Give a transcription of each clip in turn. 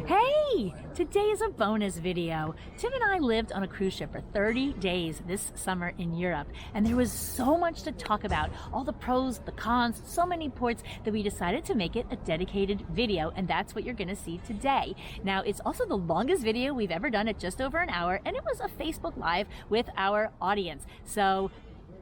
Hey, today is a bonus video. Tim and I lived on a cruise ship for 30 days this summer in Europe, and there was so much to talk about, all the pros, the cons, so many ports that we decided to make it a dedicated video, and that's what you're gonna see today. Now, it's also the longest video we've ever done at just over an hour, and it was a Facebook Live with our audience. So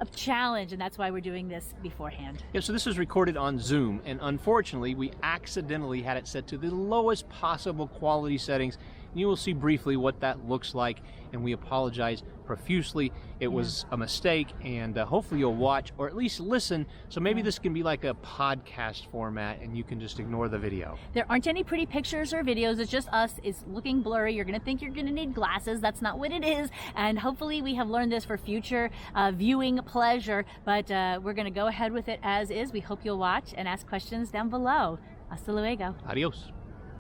a challenge, and that's why we're doing this beforehand. Yeah, so this was recorded on Zoom, and unfortunately we accidentally had it set to the lowest possible quality settings. You will see briefly what that looks like, and we apologize profusely. It was a mistake, and hopefully you'll watch or at least listen. So maybe this can be like a podcast format and you can just ignore the video. There aren't any pretty pictures or videos. It's just us. It's looking blurry. You're gonna think you're gonna need glasses. That's not what it is. And hopefully we have learned this for future viewing pleasure, but we're gonna go ahead with it as is. We hope you'll watch and ask questions down below. Hasta luego. Adios.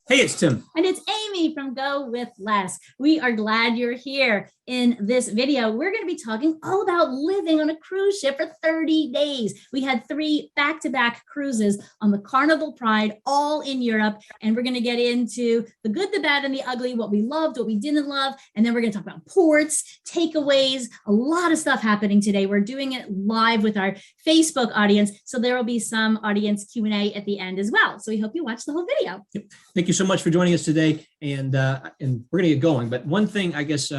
Hey, it's Tim. And it's Amy from GoWithLess. We are glad you're here. In this video, we're going to be talking all about living on a cruise ship for 30 days. We had 3 back-to-back cruises on the Carnival Pride, all in Europe. And we're going to get into the good, the bad, and the ugly, what we loved, what we didn't love. And then we're going to talk about ports, takeaways, a lot of stuff happening today. We're doing it live with our Facebook audience. So there will be some audience Q&A at the end as well. So we hope you watch the whole video. Yep. Thank you so much for joining us today. And we're going to get going. But one thing, I guess,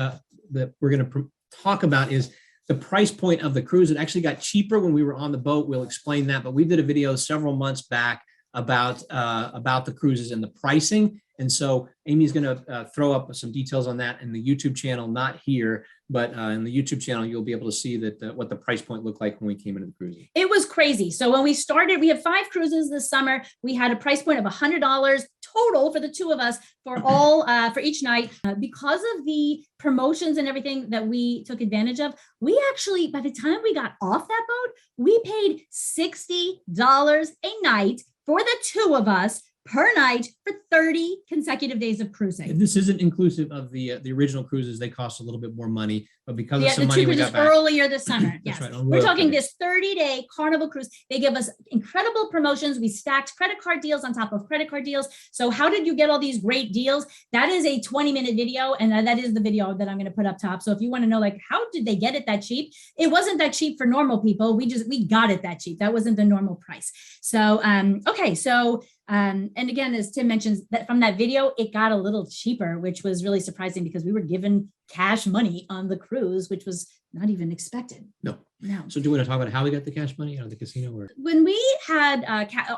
that we're going to talk about is the price point of the cruise. It actually got cheaper when we were on the boat. We'll explain that. But we did a video several months back about the cruises and the pricing. And so Amy's going to throw up some details on that in the YouTube channel, not here, but in the YouTube channel, you'll be able to see that what the price point looked like when we came into the cruise. It was crazy. So when we started, we had 5 cruises this summer. We had a price point of $100 total for the 2 of us for all for each night. Because of the promotions and everything that we took advantage of, we actually, by the time we got off that boat, we paid $60 a night for the 2 of us per night for 30 consecutive days of cruising. And this isn't inclusive of the original cruises. They cost a little bit more money, but because of some the money 2 we cruises got back earlier this summer. Yes, right, we're talking this 30-day Carnival cruise. They give us incredible promotions. We stacked credit card deals on top of credit card deals. So how did you get all these great deals? That is a 20-minute video, and that is the video that I'm going to put up top. So if you want to know, like, how did they get it that cheap? It wasn't that cheap for normal people. We got it that cheap. That wasn't the normal price. So okay, so. And again, as Tim mentions, that from that video, it got a little cheaper, which was really surprising because we were given cash money on the cruise, which was not even expected. No. So do you want to talk about how we got the cash money out of the casino? Or when we had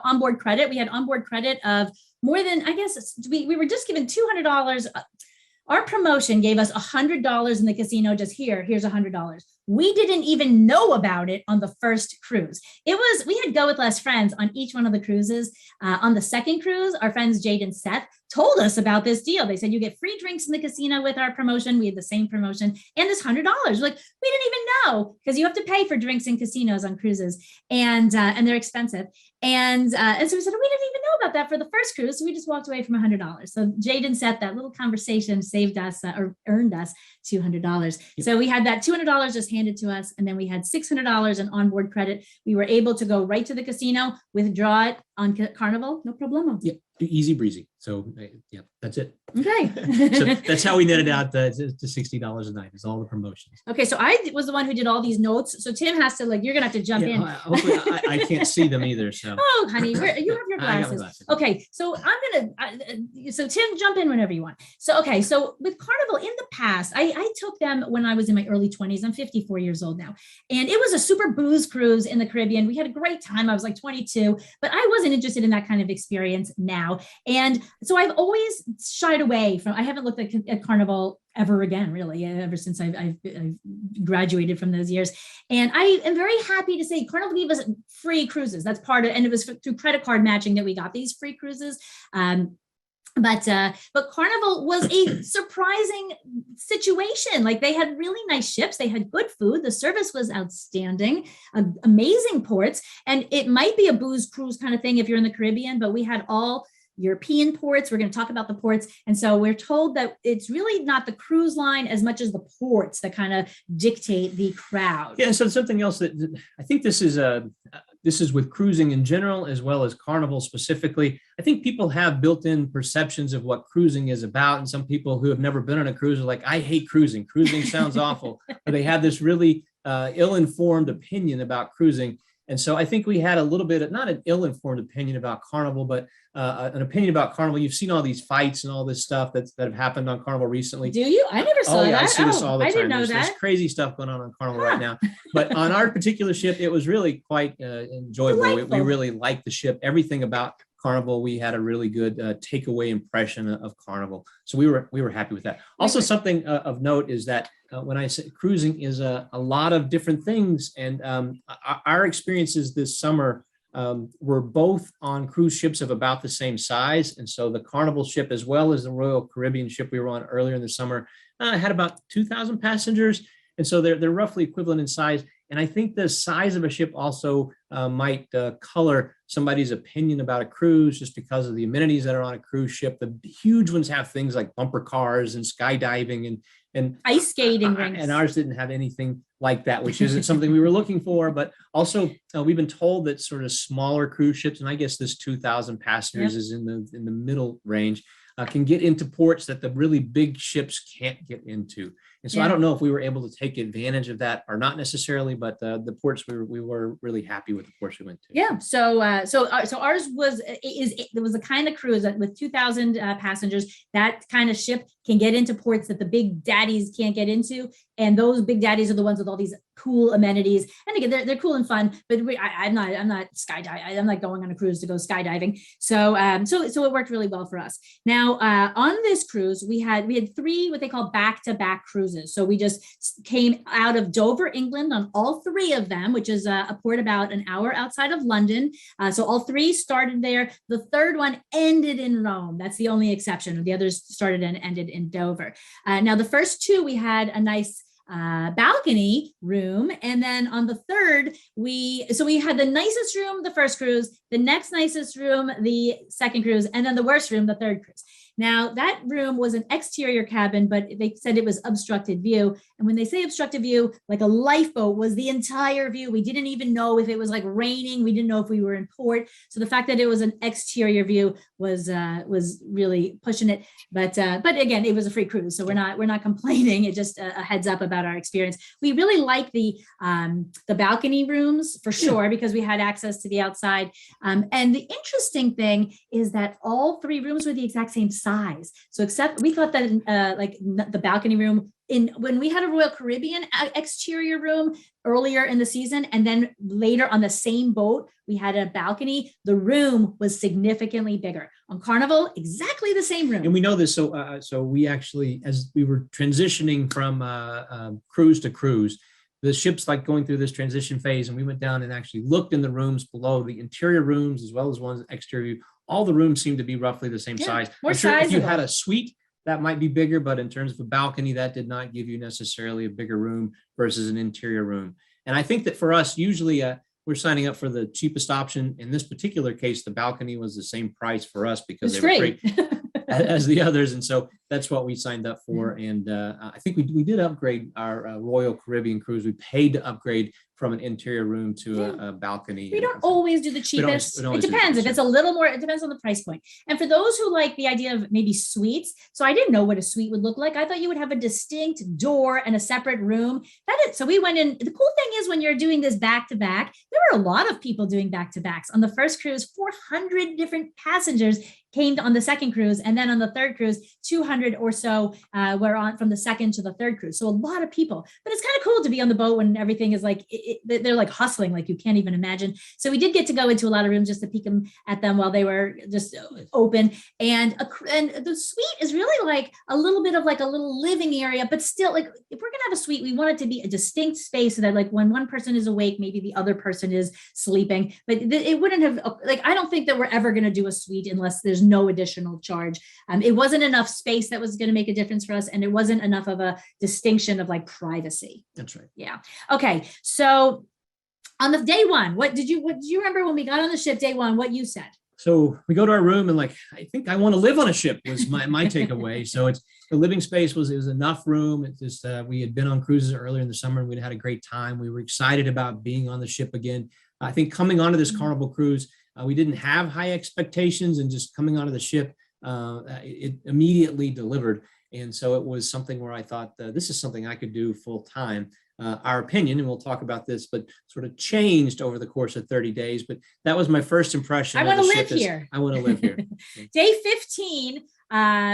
onboard credit, we had onboard credit of more than, I guess we were just given $200. Our promotion gave us $100 in the casino. Just here's $100. We didn't even know about it on the first cruise. We had GoWithLess friends on each one of the cruises. On the second cruise, our friends Jade and Seth told us about this deal. They said, you get free drinks in the casino with our promotion. We had the same promotion and this $100. Like, we didn't even know, because you have to pay for drinks in casinos on cruises, and they're expensive. And so we said, we didn't even know about that for the first cruise. So we just walked away from $100. So Jade and Seth, that little conversation saved us or earned us $200. Yep. So we had that $200 just handed to us. And then we had $600 in onboard credit. We were able to go right to the casino, withdraw it on Carnival, no problemo. Yep, easy breezy. So yeah, that's it. Okay. So that's how we netted out to $60 a night. Is all the promotions. Okay, so I was the one who did all these notes. So Tim has to, like, you're gonna have to jump in. Hopefully I can't see them either. So. Oh, honey, you have your glasses. Okay, so so Tim, jump in whenever you want. So okay, so with Carnival in the past, I took them when I was in my early 20s. I'm 54 years old now, and it was a super booze cruise in the Caribbean. We had a great time. I was like 22, but I wasn't interested in that kind of experience now, and so I've always shied away from. I haven't looked at Carnival ever again, really, ever since I've graduated from those years. And I am very happy to say Carnival gave us free cruises. That's part of, and it was through credit card matching that we got these free cruises. But Carnival was a surprising situation. Like, they had really nice ships. They had good food. The service was outstanding, amazing ports. And it might be a booze cruise kind of thing if you're in the Caribbean, but we had all European ports. We're going to talk about the ports. And so we're told that it's really not the cruise line as much as the ports that kind of dictate the crowd. Yeah. So something else that I think this is with cruising in general, as well as Carnival specifically. I think people have built-in perceptions of what cruising is about. And some people who have never been on a cruise are like, I hate cruising. Cruising sounds awful. But they have this really ill-informed opinion about cruising. And so I think we had a little bit of, not an ill-informed opinion about Carnival, but an opinion about Carnival. You've seen all these fights and all this stuff that have happened on Carnival recently. Do you? I never saw that. I see this all the I time. didn't know There's crazy stuff going on Carnival right now. But on our particular ship, it was really quite enjoyable. We really liked the ship. Everything about Carnival, we had a really good takeaway impression of Carnival. So we were happy with that. Also, something of note is that when I say cruising is a lot of different things, and our experiences this summer were both on cruise ships of about the same size. And so the Carnival ship, as well as the Royal Caribbean ship we were on earlier in the summer, had about 2,000 passengers. And so they're roughly equivalent in size. And I think the size of a ship also might color somebody's opinion about a cruise, just because of the amenities that are on a cruise ship. The huge ones have things like bumper cars and skydiving and ice skating rinks. And ours didn't have anything like that, which isn't something we were looking for. But also, we've been told that sort of smaller cruise ships, and I guess this 2,000 passengers is in the middle range, can get into ports that the really big ships can't get into. And so I don't know if we were able to take advantage of that or not necessarily, but the ports we were really happy with the ports we went to. Yeah. So ours was there was a kind of cruise that with 2,000 passengers. That kind of ship can get into ports that the big daddies can't get into, and those big daddies are the ones with all these cool amenities. And again, they're cool and fun. But I'm not skydiving. I'm not going on a cruise to go skydiving. So it worked really well for us. Now on this cruise, we had 3 what they call back-to-back cruises. So we just came out of Dover, England on all 3 of them, which is a port about an hour outside of London. So all 3 started there. The third one ended in Rome. That's the only exception. The others started and ended in Dover. Now the first 2, we had a nice balcony room, and then on the third we had the nicest room the first cruise, the next nicest room the second cruise, and then the worst room the third cruise. Now that room was an exterior cabin, but they said it was obstructed view. And when they say obstructed view, like a lifeboat was the entire view. We didn't even know if it was like raining. We didn't know if we were in port. So the fact that it was an exterior view was really pushing it. But again, it was a free cruise, so we're not complaining. It just a heads up about our experience. We really like the balcony rooms for sure, because we had access to the outside. And the interesting thing is that all 3 rooms were the exact same size. So except we thought that like the balcony room when we had a Royal Caribbean exterior room earlier in the season, and then later on the same boat, we had a balcony. The room was significantly bigger. On Carnival, exactly the same room. And we know this. So we actually, as we were transitioning from cruise to cruise, the ship's like going through this transition phase, and we went down and actually looked in the rooms below, the interior rooms as well as ones exterior view. All the rooms seem to be roughly the same size. More I'm sure sizable. if you had a suite, that might be bigger, but in terms of a balcony, that did not give you necessarily a bigger room versus an interior room. And I think that for us, usually we're signing up for the cheapest option. In this particular case, the balcony was the same price for us because they were free as the others. And so that's what we signed up for. And I think we did upgrade our Royal Caribbean cruise. We paid to upgrade from an interior room to a balcony. We don't always do the cheapest. It depends. If it's a little more, it depends on the price point. And for those who like the idea of maybe suites, so I didn't know what a suite would look like. I thought you would have a distinct door and a separate room. So we went in. The cool thing is when you're doing this back to back, there were a lot of people doing back to backs. On the first cruise, 400 different passengers came on the second cruise. And then on the third cruise, 200 or so were on from the second to the third cruise. So a lot of people, but it's kind of cool to be on the boat when everything is like, they're like hustling, like you can't even imagine. So we did get to go into a lot of rooms just to peek at them while they were just open. And the suite is really like a little bit of like a little living area, but still like if we're going to have a suite, we want it to be a distinct space so that like when one person is awake, maybe the other person is sleeping, but it wouldn't have like, I don't think that we're ever going to do a suite unless there's no additional charge. It wasn't enough space that was going to make a difference for us. And it wasn't enough of a distinction of like privacy. That's right. Yeah. Okay. So on the day one, what do you remember when we got on the ship day one, what you said? So we go to our room and like, I think I want to live on a ship was my takeaway. So it's the living space was enough room. It's just, we had been on cruises earlier in the summer and we'd had a great time. We were excited about being on the ship again. I think coming onto this Carnival cruise, We didn't have high expectations, and just coming onto the ship, it immediately delivered. And so it was something where I thought, this is something I could do full time. Our opinion, and we'll talk about this, but sort of changed over the course of 30 days. But that was my first impression. I want to live here. I want to live here. Day 15,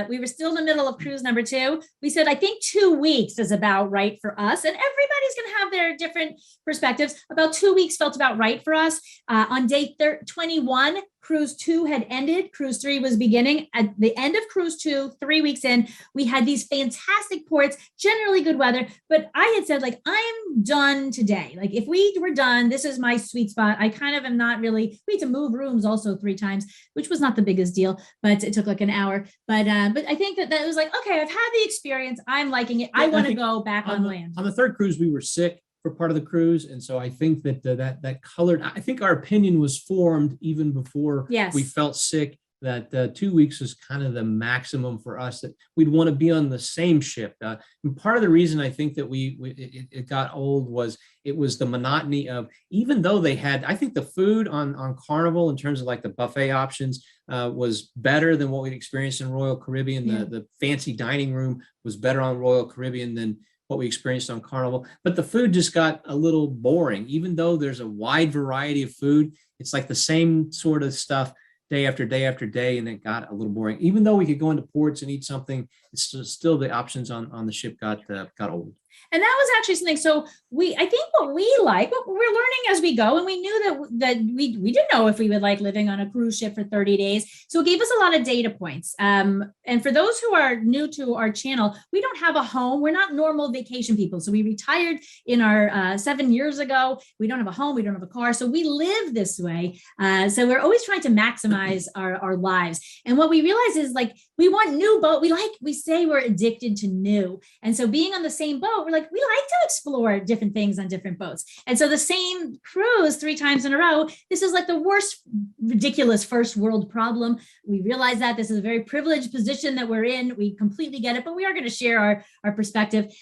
we were still in the middle of cruise number 2. We said, I think 2 weeks is about right for us. And everybody's going to have their different perspectives. About 2 weeks felt about right for us. On day 21, cruise 2 had ended. Cruise 3 was beginning. At the end of cruise 2, 3 weeks in, we had these fantastic ports, generally good weather. But I had said, like, I'm done today. Like, if we were done, this is my sweet spot. I kind of am not really, we had to move rooms also 3 times, which was not the biggest deal, but it took like an hour. But I think that was like, okay, I've had the experience. I'm liking it. I want to go back on land. On the 3rd cruise, we were sick for part of the cruise. And so I think that colored, I think our opinion was formed even before we felt sick, that 2 weeks was kind of the maximum for us, that we'd want to be on the same ship. And part of the reason I think that it got old was it was the monotony of, even though they had, I think the food on Carnival in terms of like the buffet options was better than what we'd experienced in Royal Caribbean. The fancy dining room was better on Royal Caribbean than what we experienced on Carnival, but the food just got a little boring. Even though there's a wide variety of food, it's like the same sort of stuff day after day after day, and it got a little boring. Even though we could go into ports and eat something, it's still the options on the ship got old. And that was actually something. So I think what we like, what we're learning as we go, and we knew that we didn't know if we would like living on a cruise ship for 30 days. So it gave us a lot of data points. And for those who are new to our channel, we don't have a home. We're not normal vacation people. So we retired in our 7 years ago. We don't have a home. We don't have a car. So we live this way. So we're always trying to maximize our lives. And what we realize is, like, we want new boat. We say we're addicted to new. And so being on the same boat, we're like, we like to explore different things on different boats. And so the same cruise 3 times in a row, this is like the worst, ridiculous first world problem. We realize that this is a very privileged position that we're in. We completely get it, but we are going to share our perspective.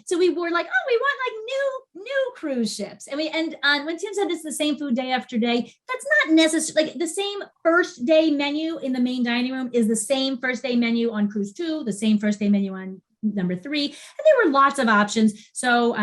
So we were like, oh, we want like new cruise ships. And when Tim said it's the same food day after day, that's not necessarily like the same first day menu in the main dining room is the same first day menu on cruise 2, the same first day menu on number 3, and there were lots of options. So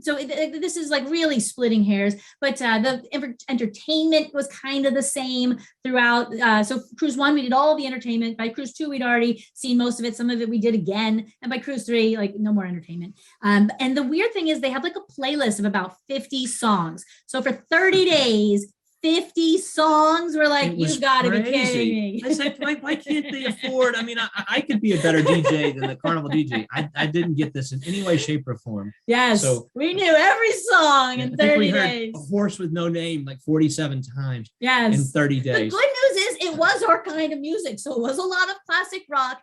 this is like really splitting hairs, but the entertainment was kind of the same throughout. So cruise 1, we did all the entertainment. By cruise 2, we'd already seen most of it. Some of it we did again. And by cruise 3, like no more entertainment. And the weird thing is they have like a playlist of about 50 songs. So for 30 days, 50 songs. We're like, you've got to be kidding me. I said, why can't they afford? I mean, I could be a better DJ than the Carnival DJ. I didn't get this in any way, shape, or form. Yes. So we knew every song in 30 days. A horse with no name like 47 times. Yes. In 30 days. The good news is it was our kind of music. So it was a lot of classic rock.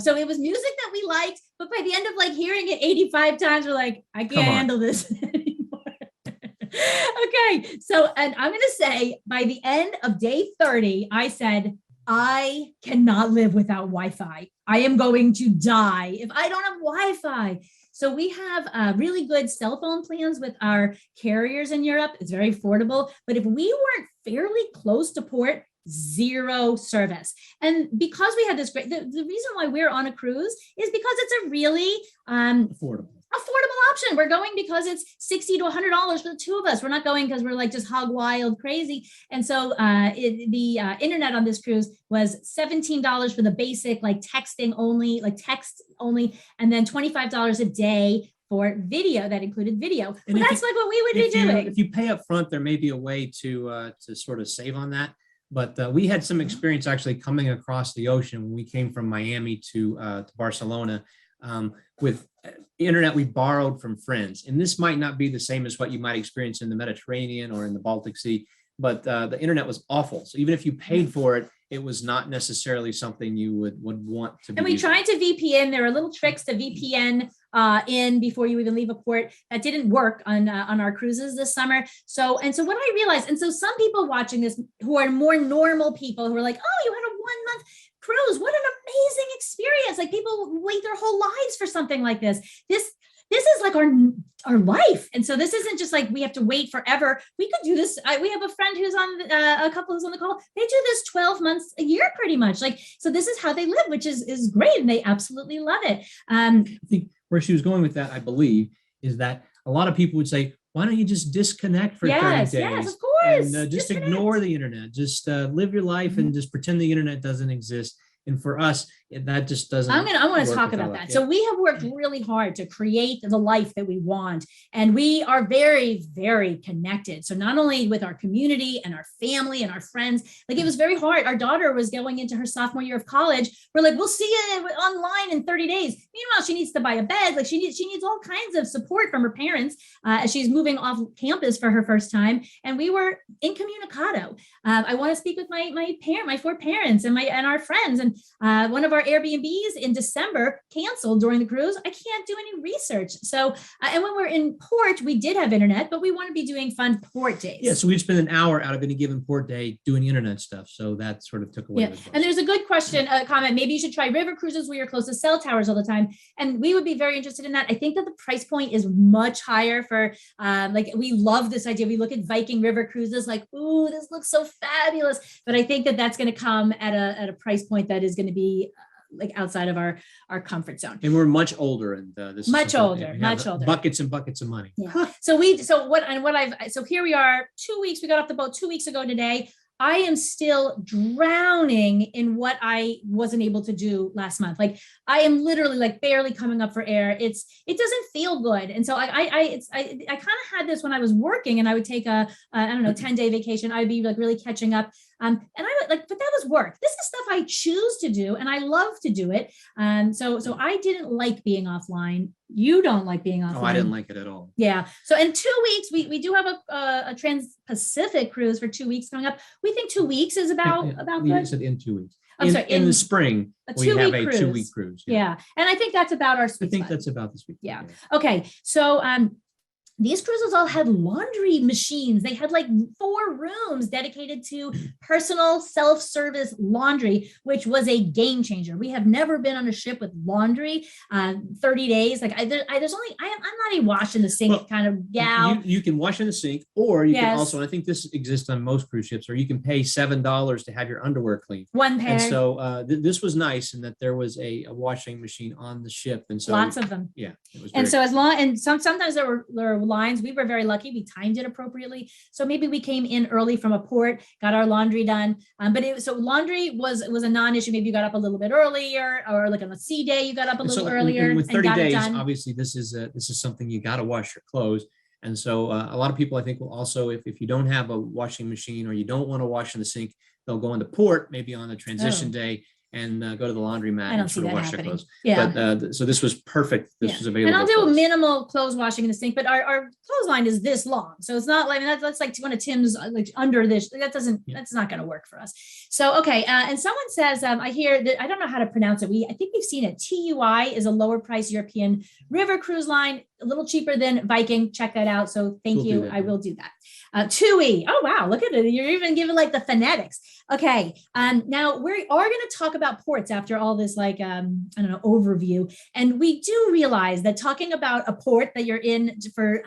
So it was music that we liked. But by the end of like hearing it 85 times, we're like, I can't handle this anymore. Okay, so, and I'm going to say by the end of day 30, I said, I cannot live without Wi-Fi. I am going to die if I don't have Wi-Fi. So we have really good cell phone plans with our carriers in Europe. It's very affordable. But if we weren't fairly close to port, zero service. And because we had this great, the reason why we're on a cruise is because it's a really affordable option. We're going because it's $60 to $100 for the 2 of us. We're not going because we're like just hog wild crazy. And so the internet on this cruise was $17 for the basic, like texting only, like text only, and then $25 a day for video. That included video. And that's like what we would be doing. If you pay up front, there may be a way to sort of save on that. But we had some experience actually coming across the ocean when we came from Miami to Barcelona with internet we borrowed from friends. And this might not be the same as what you might experience in the Mediterranean or in the Baltic Sea, but the internet was awful. So even if you paid for it, it was not necessarily something you would want to be. And we tried to VPN. There are little tricks to VPN in before you even leave a port. That didn't work on our cruises this summer. So what I realized, and so some people watching this who are more normal people who are like, oh, you had a 1-month cruise. What an amazing experience. Like people wait their whole lives for something like this. This this is like our life. And so this isn't just like we have to wait forever. We could do this. We have a friend who's on a couple who's on the call. They do this 12 months a year, pretty much. Like, so this is how they live, which is great. And they absolutely love it. I think where she was going with that, I believe, is that a lot of people would say, why don't you just disconnect for 30 days? Yes, of course. And just Disconnect. ignore the internet. Just live your life and just pretend the internet doesn't exist. And for us, that just doesn't. I want to work talk with our about life. that. Yeah. So we have worked really hard to create the life that we want, and we are very, very connected. So not only with our community and our family and our friends, like it was very hard. Our daughter was going into her sophomore year of college. We're like, we'll see you online in 30 days. Meanwhile, she needs to buy a bed. Like she needs all kinds of support from her parents as she's moving off campus for her first time. And we were incommunicado. I want to speak with my four parents and our friends. And one of our Airbnbs in December canceled during the cruise. I can't do any research. So, and when we're in port, we did have internet, but we want to be doing fun port days. Yeah, so we'd spend an hour out of any given port day doing internet stuff. So that sort of took away. Yeah. And there's a good question, comment. Maybe you should try river cruises where you're close to cell towers all the time. And we would be very interested in that. I think that the price point is much higher for, like, we love this idea. We look at Viking river cruises like, ooh, this looks so fabulous. But I think that that's going to come at a price point that is going to be like outside of our comfort zone. And we're much older, and this is much older. Buckets and buckets of money. Yeah. So here we are 2 weeks. We got off the boat 2 weeks ago today. I am still drowning in what I wasn't able to do last month. Like I am literally like barely coming up for air. It doesn't feel good. And so I kind of had this when I was working, and I would take a 10-day vacation. I'd be like really catching up. And I would like, but that was work. This is stuff I choose to do, and I love to do it. So I didn't like being offline. You don't like being offline. Oh, I didn't like it at all. Yeah. So in 2 weeks, we do have a Trans-Pacific cruise for 2 weeks coming up. We think 2 weeks is about We good. said in 2 weeks. I'm sorry, in the spring, we have a cruise. 2 week cruise. Yeah. And I think that's about our sweet I think spot. that's about this week. Yeah. Okay. So these cruises all had laundry machines. They had like 4 rooms dedicated to personal self-service laundry, which was a game changer. We have never been on a ship with laundry 30 days. Like I'm not a wash in the sink kind of gal. You can wash in the sink, or you can also, and I think this exists on most cruise ships, or you can pay $7 to have your underwear cleaned. One pair. And so this was nice in that there was a washing machine on the ship. And so lots of them. Yeah. It was sometimes there were lines. We were very lucky. We timed it appropriately. So maybe we came in early from a port, got our laundry done. So laundry was a non-issue. Maybe you got up a little bit earlier, or like on a sea day, you got up a little earlier. And with 30 got days, it done. obviously this is something you got to wash your clothes. And so a lot of people, I think, will also, if you don't have a washing machine or you don't want to wash in the sink, they'll go into port, maybe on the transition day, and go to the laundromat I don't and see sort of that wash happening. their clothes. Yeah. But so this was perfect. This was available. And I'll do for us. minimal clothes washing in the sink, but our clothesline is this long. So it's not like, that's like one of Tim's like under this. That's not going to work for us. So, okay. And someone says, I hear that, I don't know how to pronounce it. I think we've seen it. TUI is a lower price European river cruise line, a little cheaper than Viking. Check that out. So thank you. I will do that. TUI. Oh, wow. Look at it. You're even giving like the phonetics. Okay. Now we are going to talk about ports after all this, like, overview. And we do realize that talking about a port that you're in for,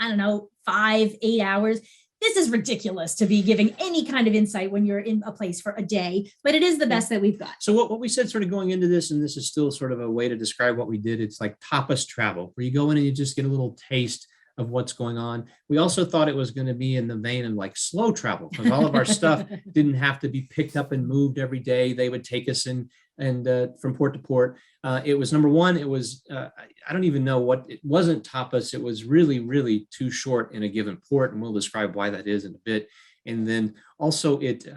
5-8 hours, this is ridiculous to be giving any kind of insight when you're in a place for a day, but it is the best that we've got. So what we said sort of going into this, and this is still sort of a way to describe what we did, it's like tapas travel, where you go in and you just get a little taste of what's going on. We also thought it was going to be in the vein of like slow travel, because all of our stuff didn't have to be picked up and moved every day. They would take us in and from port to port. It was, number one, it was, I don't even know what, it wasn't tapas. It was really, really too short in a given port. And we'll describe why that is in a bit. And then also it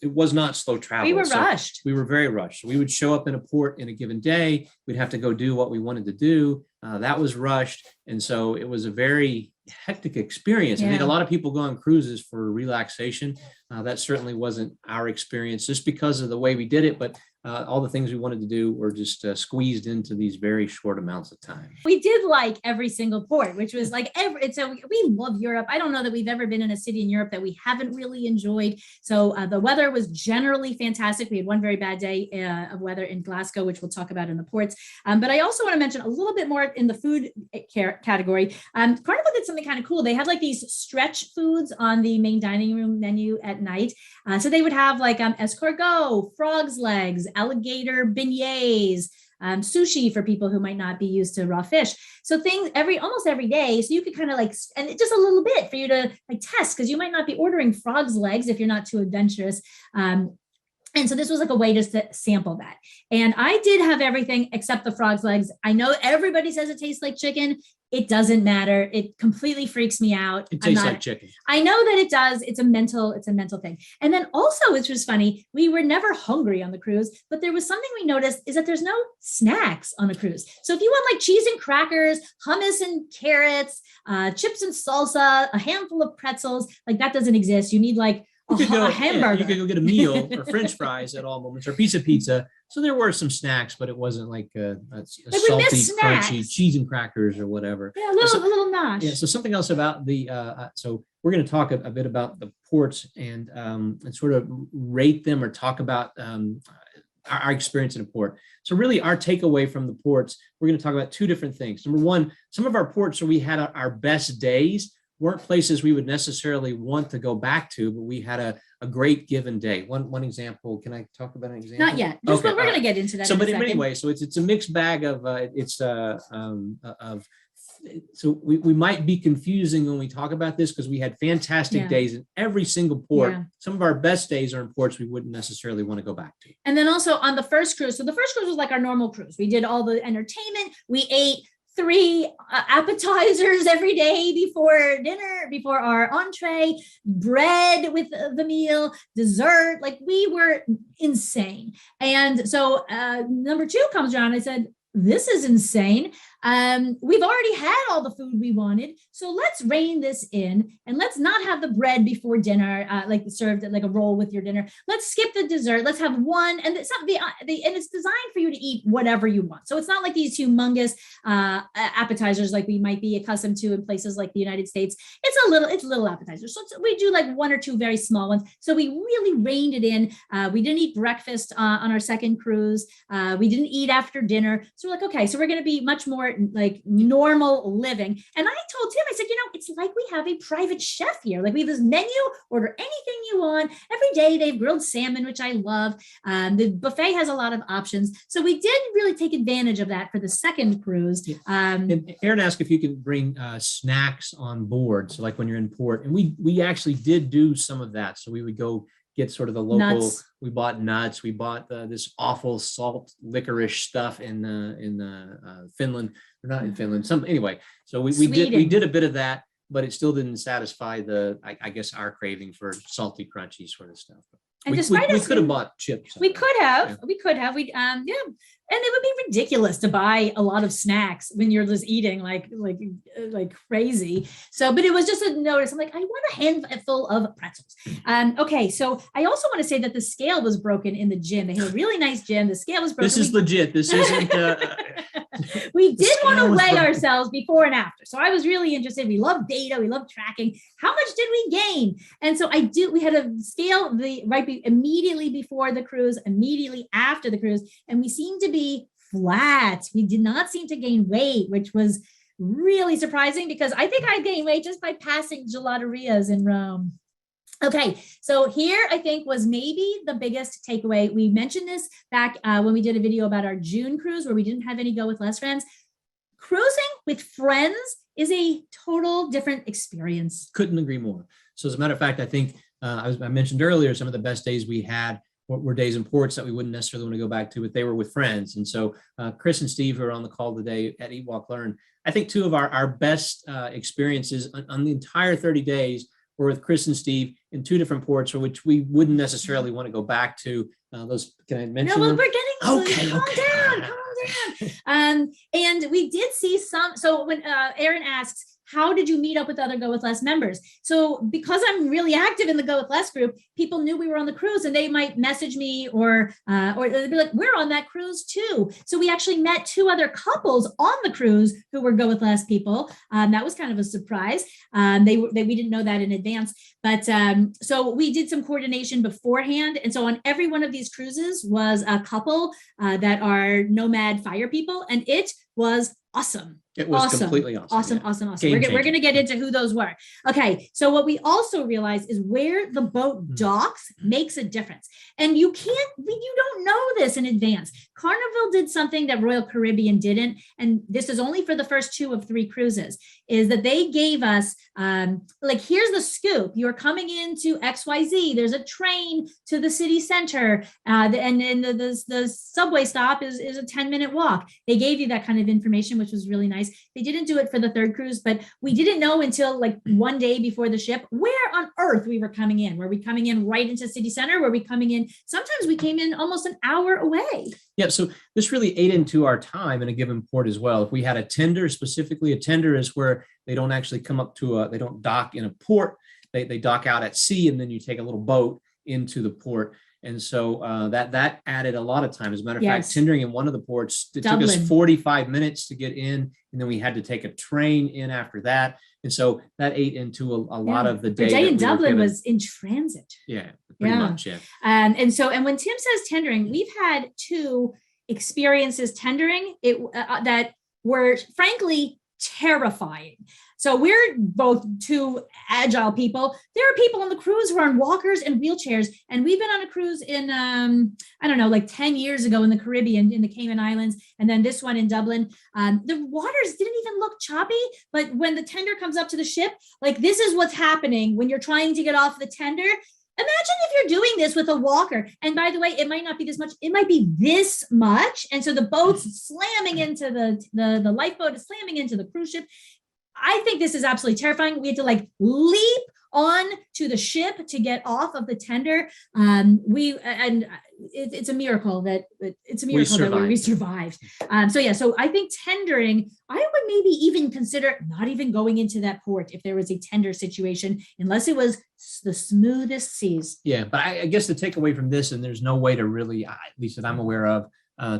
was not slow travel. We were rushed. We were very rushed. We would show up in a port in a given day. We'd have to go do what we wanted to do. That was rushed. And so it was a very hectic experience. I think a lot of people go on cruises for relaxation. That certainly wasn't our experience, just because of the way we did it. But all the things we wanted to do were just squeezed into these very short amounts of time. We did like every single port, which was like so we love Europe. I don't know that we've ever been in a city in Europe that we haven't really enjoyed. So the weather was generally fantastic. We had one very bad day of weather in Glasgow, which we'll talk about in the ports. But I also want to mention a little bit more in the food category. Carnival did something kind of cool. They had like these stretch foods on the main dining room menu at night. So they would have like escargot, frog's legs, alligator beignets, sushi for people who might not be used to raw fish. So things almost every day. So you could kind of like, and just a little bit for you to like test, because you might not be ordering frog's legs if you're not too adventurous. And so this was like a way just to sample that. And I did have everything except the frog's legs. I know everybody says it tastes like chicken. It doesn't matter. It completely freaks me out. It tastes like chicken. I know that it does. It's a mental thing. And then also, which was funny, we were never hungry on the cruise, but there was something we noticed is that there's no snacks on a cruise. So if you want like cheese and crackers, hummus and carrots, chips and salsa, a handful of pretzels, like that doesn't exist. You need like a hamburger. Yeah, you could go get a meal or French fries at all moments or a piece of pizza. So there were some snacks, but it wasn't like a salty, crunchy cheese and crackers or whatever. Yeah, a little nosh. Yeah. So something else about the so we're going to talk a bit about the ports and sort of rate them or talk about our experience in a port. So really our takeaway from the ports, we're going to talk about two different things. Number one, some of our ports where we had our best days weren't places we would necessarily want to go back to, but we had a great given day. One example, can I talk about an example? Not yet. Just, okay, we're going to get into that. So, but anyway, so it's a mixed bag of so we might be confusing when we talk about this because we had fantastic days in every single port. Yeah. Some of our best days are in ports we wouldn't necessarily want to go back to. And then also on the first cruise. So the first cruise was like our normal cruise. We did all the entertainment. We ate 3 appetizers every day before dinner, before our entree, bread with the meal, dessert. Like we were insane. And so number 2 comes around. I said, this is insane. We've already had all the food we wanted. So let's rein this in and let's not have the bread before dinner, like served like a roll with your dinner. Let's skip the dessert. Let's have one. And it's not and it's designed for you to eat whatever you want. So it's not like these humongous appetizers like we might be accustomed to in places like the United States. It's little appetizers. So we do like 1 or 2 very small ones. So we really reined it in. We didn't eat breakfast on our second cruise. We didn't eat after dinner. So we're like, okay, so we're going to be much more like normal living. And I told Tim, I said, it's like we have a private chef here. Like we have this menu, order anything you want. Every day they have grilled salmon, which I love. The buffet has a lot of options. So we did really take advantage of that for the second cruise. And Aaron asked if you could bring snacks on board. So like when you're in port, and we actually did do some of that. So we would go get sort of the local nuts. We bought nuts. We bought this awful salt licorice stuff in Finland. Or not in Finland. Anyway. So we did a bit of that, but it still didn't satisfy I guess our craving for salty, crunchy sort of stuff. And we could have bought chips. We could have. And it would be ridiculous to buy a lot of snacks when you're just eating like crazy. So, but it was just a notice. I'm like, I want a handful of pretzels. Okay. So I also want to say that the scale was broken in the gym. They had a really nice gym. The scale was broken. This is legit. This isn't. We did want to weigh ourselves before and after. So I was really interested. We love data. We love tracking. How much did we gain? And so we had a scale immediately before the cruise, immediately after the cruise, and we seemed to be flat. We did not seem to gain weight, which was really surprising because I think I gained weight just by passing gelaterias in Rome. Okay, so here I think was maybe the biggest takeaway. We mentioned this back when we did a video about our June cruise where we didn't have any GoWithLess friends. Cruising with friends is a total different experience. Couldn't agree more. So as a matter of fact, I think I mentioned earlier, some of the best days we had were days in ports that we wouldn't necessarily want to go back to, but they were with friends. And so Chris and Steve, who are on the call today at Eat, Walk, Learn, I think 2 of our best experiences on the entire 30 days were with Chris and Steve in 2 different ports, for which we wouldn't necessarily want to go back to. Those, can I mention? No, well, them? we're getting calm down. And we did see some. So when Aaron asks, how did you meet up with other GoWithLess members? So because I'm really active in the GoWithLess group, people knew we were on the cruise, and they might message me or they'd be like, we're on that cruise too. So we actually met 2 other couples on the cruise who were GoWithLess people. That was kind of a surprise. We didn't know that in advance, but so we did some coordination beforehand. And so on every one of these cruises was a couple that are nomad fire people, and it was awesome. It was completely awesome. Awesome. Game We're going to get into who those were. Okay. So what we also realized is where the boat docks makes a difference. And you don't know this in advance. Carnival did something that Royal Caribbean didn't. And this is only for the first 2 of 3 cruises, is that they gave us here's the scoop. You're coming into XYZ. There's a train to the city center. And the subway stop is a 10-minute walk. They gave you that kind of information, which was really nice. They didn't do it for the 3rd cruise, but we didn't know until like one day before the ship where on earth we were coming in. Were we coming in right into city center? Were we coming in? Sometimes we came in almost an hour away. Yeah, so this really ate into our time in a given port as well. If we had a tender, specifically a tender is where they don't actually come up to they don't dock in a port. They dock out at sea, and then you take a little boat into the port. And so that added a lot of time. As a matter of fact, tendering in one of the ports, it Dublin. took us 45 minutes to get in, and then we had to take a train in after that. And so that ate into a lot of the day. The day in Dublin was in transit. Yeah, pretty much, yeah. And when Tim says tendering, we've had 2 experiences tendering that were frankly terrifying. So we're both 2 agile people. There are people on the cruise who are on walkers and wheelchairs. And we've been on a cruise in, 10 years ago in the Caribbean, in the Cayman Islands. And then this one in Dublin. The waters didn't even look choppy. But when the tender comes up to the ship, like this is what's happening when you're trying to get off the tender. Imagine if you're doing this with a walker. And by the way, it might not be this much. It might be this much. And so the boat's slamming into the lifeboat is slamming into the cruise ship. I think this is absolutely terrifying. We had to leap on to the ship to get off of the tender. It's a miracle that we survived. So I think tendering, I would maybe even consider not even going into that port if there was a tender situation, unless it was the smoothest seas. Yeah, but I guess the takeaway from this, and there's no way to really, at least that I'm aware of,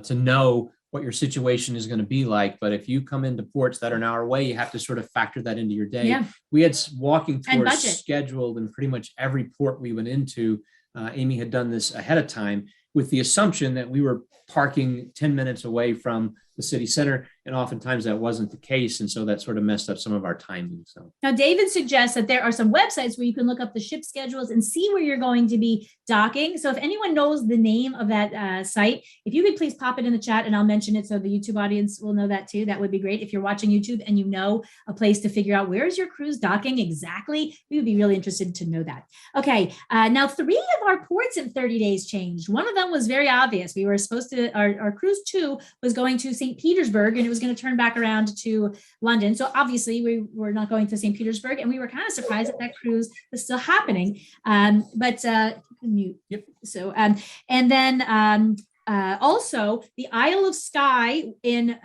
to know what your situation is going to be like. But if you come into ports that are an hour away, you have to sort of factor that into your day. Yeah. We had walking tours scheduled in pretty much every port we went into. Amy had done this ahead of time with the assumption that we were parking 10 minutes away from the city center. And oftentimes that wasn't the case. And so that sort of messed up some of our timing. So now David suggests that there are some websites where you can look up the ship schedules and see where you're going to be docking. So if anyone knows the name of that site, if you could please pop it in the chat and I'll mention it so the YouTube audience will know that too. That would be great. If you're watching YouTube and you know a place to figure out where is your cruise docking exactly, we would be really interested to know that. Okay, now 3 of our ports in 30 days changed. One of them was very obvious. We were supposed to, our cruise 2 was going to St. Petersburg and it was going to turn back around to London. So obviously we were not going to St. Petersburg and we were kind of surprised that cruise was still happening. Mute. Yep. So, and then also the Isle of Skye in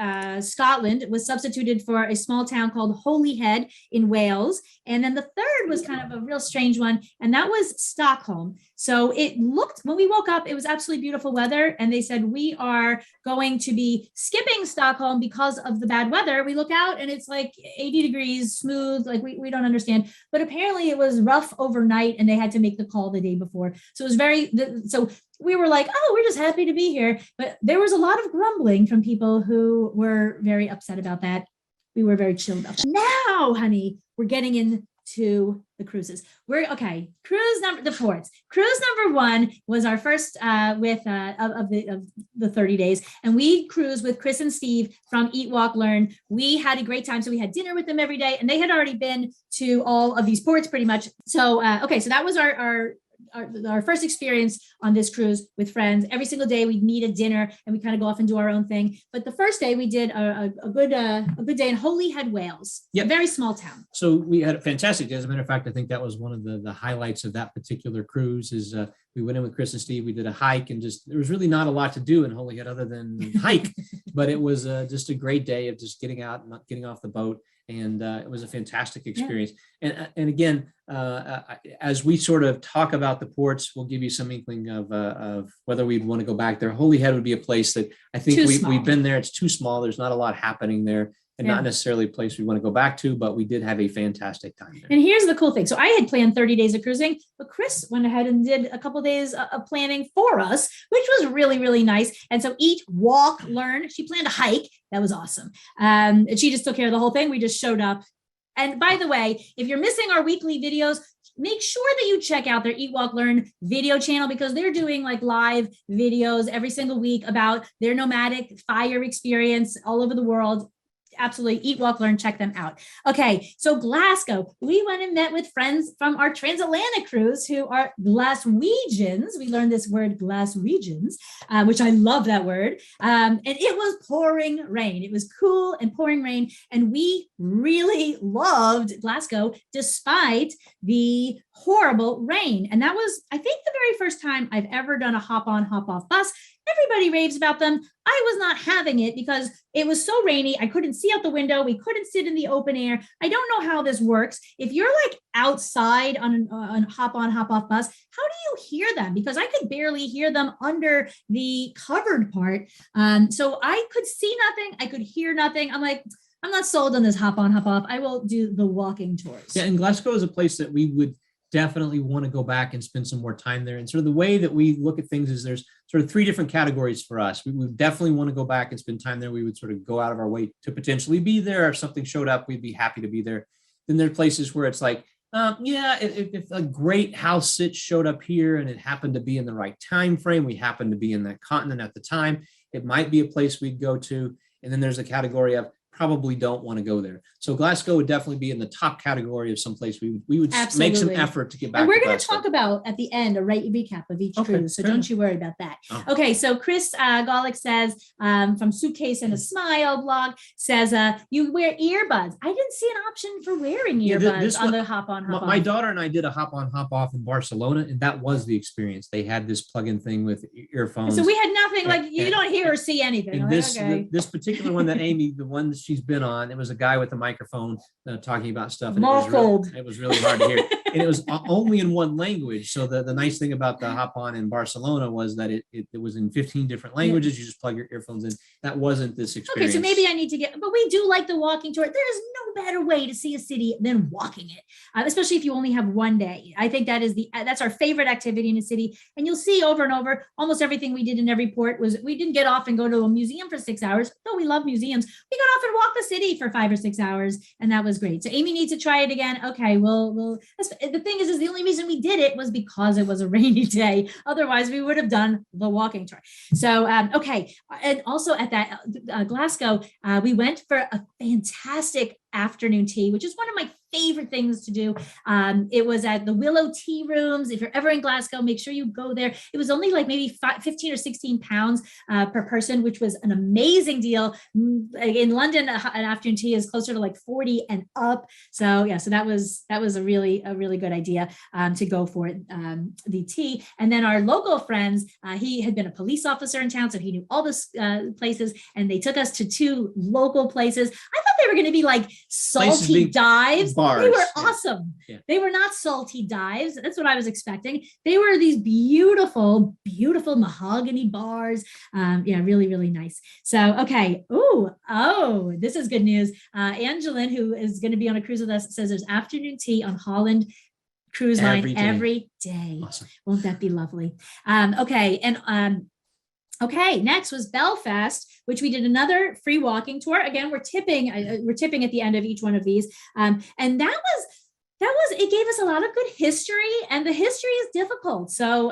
Scotland was substituted for a small town called Holyhead in Wales. And then the third was kind of a real strange one, and that was Stockholm. So it looked, when we woke up, it was absolutely beautiful weather. And they said, we are going to be skipping Stockholm because of the bad weather. We look out and it's like 80 degrees, smooth, like we don't understand. But apparently it was rough overnight and they had to make the call the day before. So it was so we were like, oh, we're just happy to be here. But there was a lot of grumbling from people who were very upset about that. We were very chill about that. Now, honey, we're getting into the cruises. The ports. Cruise number 1 was our first of the 30 days. And we cruised with Chris and Steve from Eat, Walk, Learn. We had a great time. So we had dinner with them every day and they had already been to all of these ports pretty much. So, so that was our first experience on this cruise with friends. Every single day we'd meet at dinner and we kind of go off and do our own thing. But the first day we did a good day in Holyhead, Wales. Yep. A very small town. So we had a fantastic day. As a matter of fact, I think that was one of the highlights of that particular cruise is we went in with Chris and Steve. We did a hike, and just there was really not a lot to do in Holyhead other than hike, but it was just a great day of just getting out and not getting off the boat. And it was a fantastic experience. Yeah. And again, as we sort of talk about the ports, we'll give you some inkling of whether we'd want to go back there. Holyhead would be a place that I think we've been there. It's too small. There's not a lot happening there. And not necessarily a place we want to go back to, but we did have a fantastic time there. And here's the cool thing. So I had planned 30 days of cruising, but Chris went ahead and did a couple of days of planning for us, which was really, really nice. And so eat, walk, learn. She planned a hike. That was awesome. And she just took care of the whole thing. We just showed up. And by the way, if you're missing our weekly videos, make sure that you check out their Eat, Walk, Learn video channel, because they're doing like live videos every single week about their nomadic fire experience all over the world. Absolutely. Eat, Walk, Learn. Check them out. Okay. So Glasgow, we went and met with friends from our transatlantic cruise who are Glaswegians. We learned this word Glaswegians, which I love that word. And it was pouring rain. It was cool and pouring rain. And we really loved Glasgow despite the horrible rain. And that was, I think, the very first time I've ever done a hop on, hop off bus. Everybody raves about them. I was not having it because it was so rainy. I couldn't see out the window. We couldn't sit in the open air. I don't know how this works. If you're like outside on a hop on, hop off bus, how do you hear them? Because I could barely hear them under the covered part. So I could see nothing. I could hear nothing. I'm like, I'm not sold on this hop on, hop off. I will do the walking tours. Yeah, and Glasgow is a place that we would definitely want to go back and spend some more time there. And sort of the way that we look at things is there's sort of three different categories for us. We would definitely want to go back and spend time there. We would sort of go out of our way to potentially be there. If something showed up, we'd be happy to be there. Then there are places where it's like, if a great house sit showed up here and it happened to be in the right time frame, we happened to be in that continent at the time, it might be a place we'd go to. And then there's a category of probably don't want to go there. So Glasgow would definitely be in the top category of some place we would Absolutely. Make some effort to get back. And we're going to talk about at the end a recap of each cruise. So don't you worry about that. Oh. Okay. So Chris Golick says from Suitcase and a Smile blog says you wear earbuds. I didn't see an option for wearing earbuds on the hop on, hop off. My daughter and I did a hop on, hop off in Barcelona, and that was the experience. They had this plug-in thing with earphones. So we had nothing like you don't hear or see anything. This particular one that Amy, the one that she's been on, it was a guy with a microphone talking about stuff. And it was really hard to hear. And it was only in one language. So the nice thing about the hop on in Barcelona was that it was in 15 different languages. You just plug your earphones in. That wasn't this experience. Okay, so maybe I need to but we do like the walking tour. There is no better way to see a city than walking it, especially if you only have one day. I think that's our favorite activity in a city. And you'll see over and over, almost everything we did in every port was we didn't get off and go to a museum for 6 hours. Though we love museums, we got off and walked the city for 5 or 6 hours. And that was great. So Amy needs to try it again. Okay, we'll the thing is the only reason we did it was because it was a rainy day. Otherwise, we would have done the walking tour. So, okay. And also at that Glasgow, we went for a fantastic afternoon tea, which is one of my favorite things to do. It was at the Willow Tea Rooms. If you're ever in Glasgow, make sure you go there. It was only like maybe 15 or 16 pounds per person, which was an amazing deal. In London, an afternoon tea is closer to like 40 and up. So yeah, so that was a really good idea to go for the tea. And then our local friends, he had been a police officer in town, so he knew all the places, and they took us to 2 local places. I thought they were going to be like salty dives. Bars. They were awesome. Yeah. They were not salty dives. That's what I was expecting. They were these beautiful, beautiful mahogany bars. Really, really nice. So, okay. Oh, this is good news. Angeline, who is going to be on a cruise with us, says there's afternoon tea on Holland Cruise Line every day. Awesome. Won't that be lovely? Okay. And okay, next was Belfast, which we did another free walking tour. Again, we're tipping at the end of each one of these. And it gave us a lot of good history, and the history is difficult. So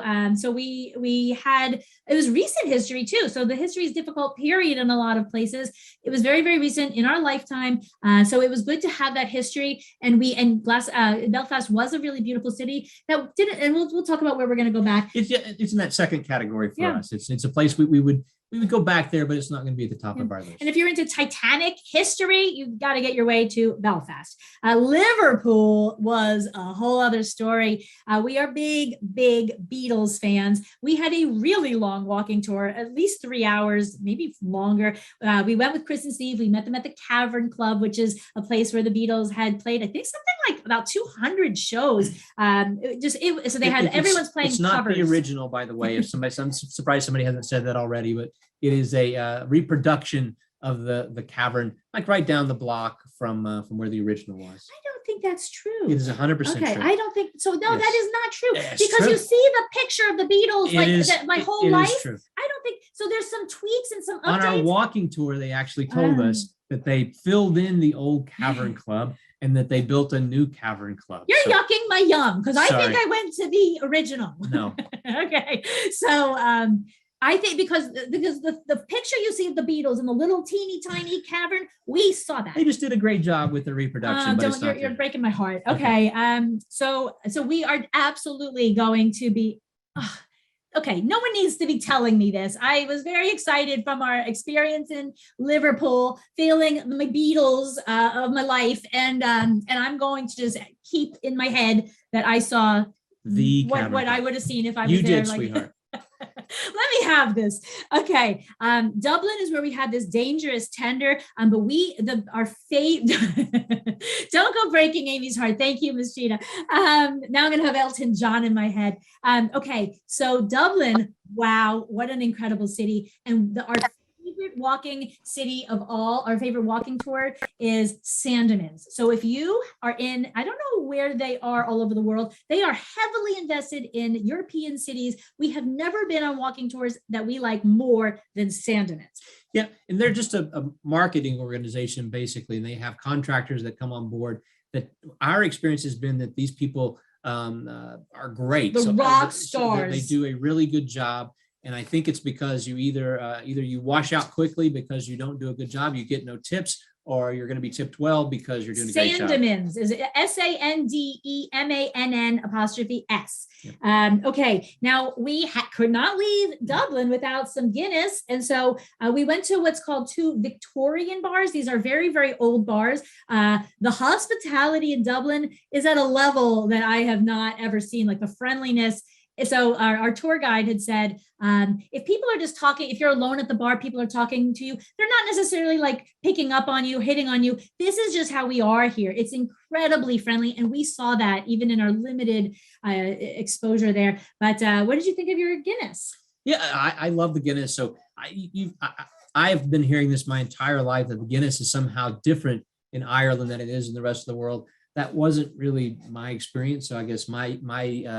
we had, it was recent history too. So the history is difficult, period, in a lot of places. It was very, very recent in our lifetime. So it was good to have that history. And Belfast was a really beautiful city that didn't, and we'll talk about where we're going to go back. It's in that second category for us. It's a place we would we would go back there, but it's not going to be at the top of our list. And if you're into Titanic history, you've got to get your way to Belfast. Liverpool was a whole other story. We are big Beatles fans. We had a really long walking tour, at least 3 hours, maybe longer. We went with Chris and Steve. We met them at the Cavern Club, which is a place where the Beatles had played, I think something like about 200 shows. So they had everyone's playing. It's not covers. The original, by the way. If I'm surprised somebody hasn't said that already, but it is a reproduction of the Cavern, like right down the block from where the original was. I don't think that's true. It is 100% okay, true. I don't think so. No, Yes. that is not true. Yes, Because true. you see the picture of the Beatles my whole It life. is true. I don't think so. There's some tweaks and some On our updates. walking tour, they actually told us that they filled in the old Cavern Club and that they built a new Cavern Club. You're So- yucking my yum because I think Sorry. I went to the original. No. Okay, so I think because the picture you see of the Beatles in the little teeny tiny cavern, we saw that. They just did a great job with the reproduction, but it's not You're there. breaking my heart. Okay. So we are absolutely going to be. Okay, no one needs to be telling me this. I was very excited from our experience in Liverpool, feeling the Beatles of my life, and I'm going to just keep in my head that I saw what Cavern I Club. would have seen if I was You there. did, sweetheart. Let me have this. Okay. Dublin is where we had this dangerous tender. But our fate, don't go breaking Amy's heart. Thank you, Miss Gina. Now I'm going to have Elton John in my head. Okay. So Dublin, wow, what an incredible city. And our favorite walking city of all, our favorite walking tour is Sandemans. So if you are in, I don't know where they are all over the world, they are heavily invested in European cities. We have never been on walking tours that we like more than Sandemans. Yeah, and they're just a marketing organization, basically, and they have contractors that come on board. That our experience has been that these people are great. The rock So stars. they do a really good job. And I think it's because you either you wash out quickly because you don't do a good job, you get no tips, or you're going to be tipped well because you're doing a great job. Sandemans is SANDEMANN''S. Yep. Okay, now we could not leave Dublin without some Guinness. And so we went to what's called 2 Victorian bars. These are very, very old bars. The hospitality in Dublin is at a level that I have not ever seen, like the friendliness. So our tour guide had said, if people are just talking, if you're alone at the bar, people are talking to you, they're not necessarily like picking up on you, hitting on you. This is just how we are here. It's incredibly friendly. And we saw that even in our limited exposure there. But what did you think of your Guinness? Yeah, I love the Guinness. So I've been hearing this my entire life that the Guinness is somehow different in Ireland than it is in the rest of the world. That wasn't really my experience. So I guess my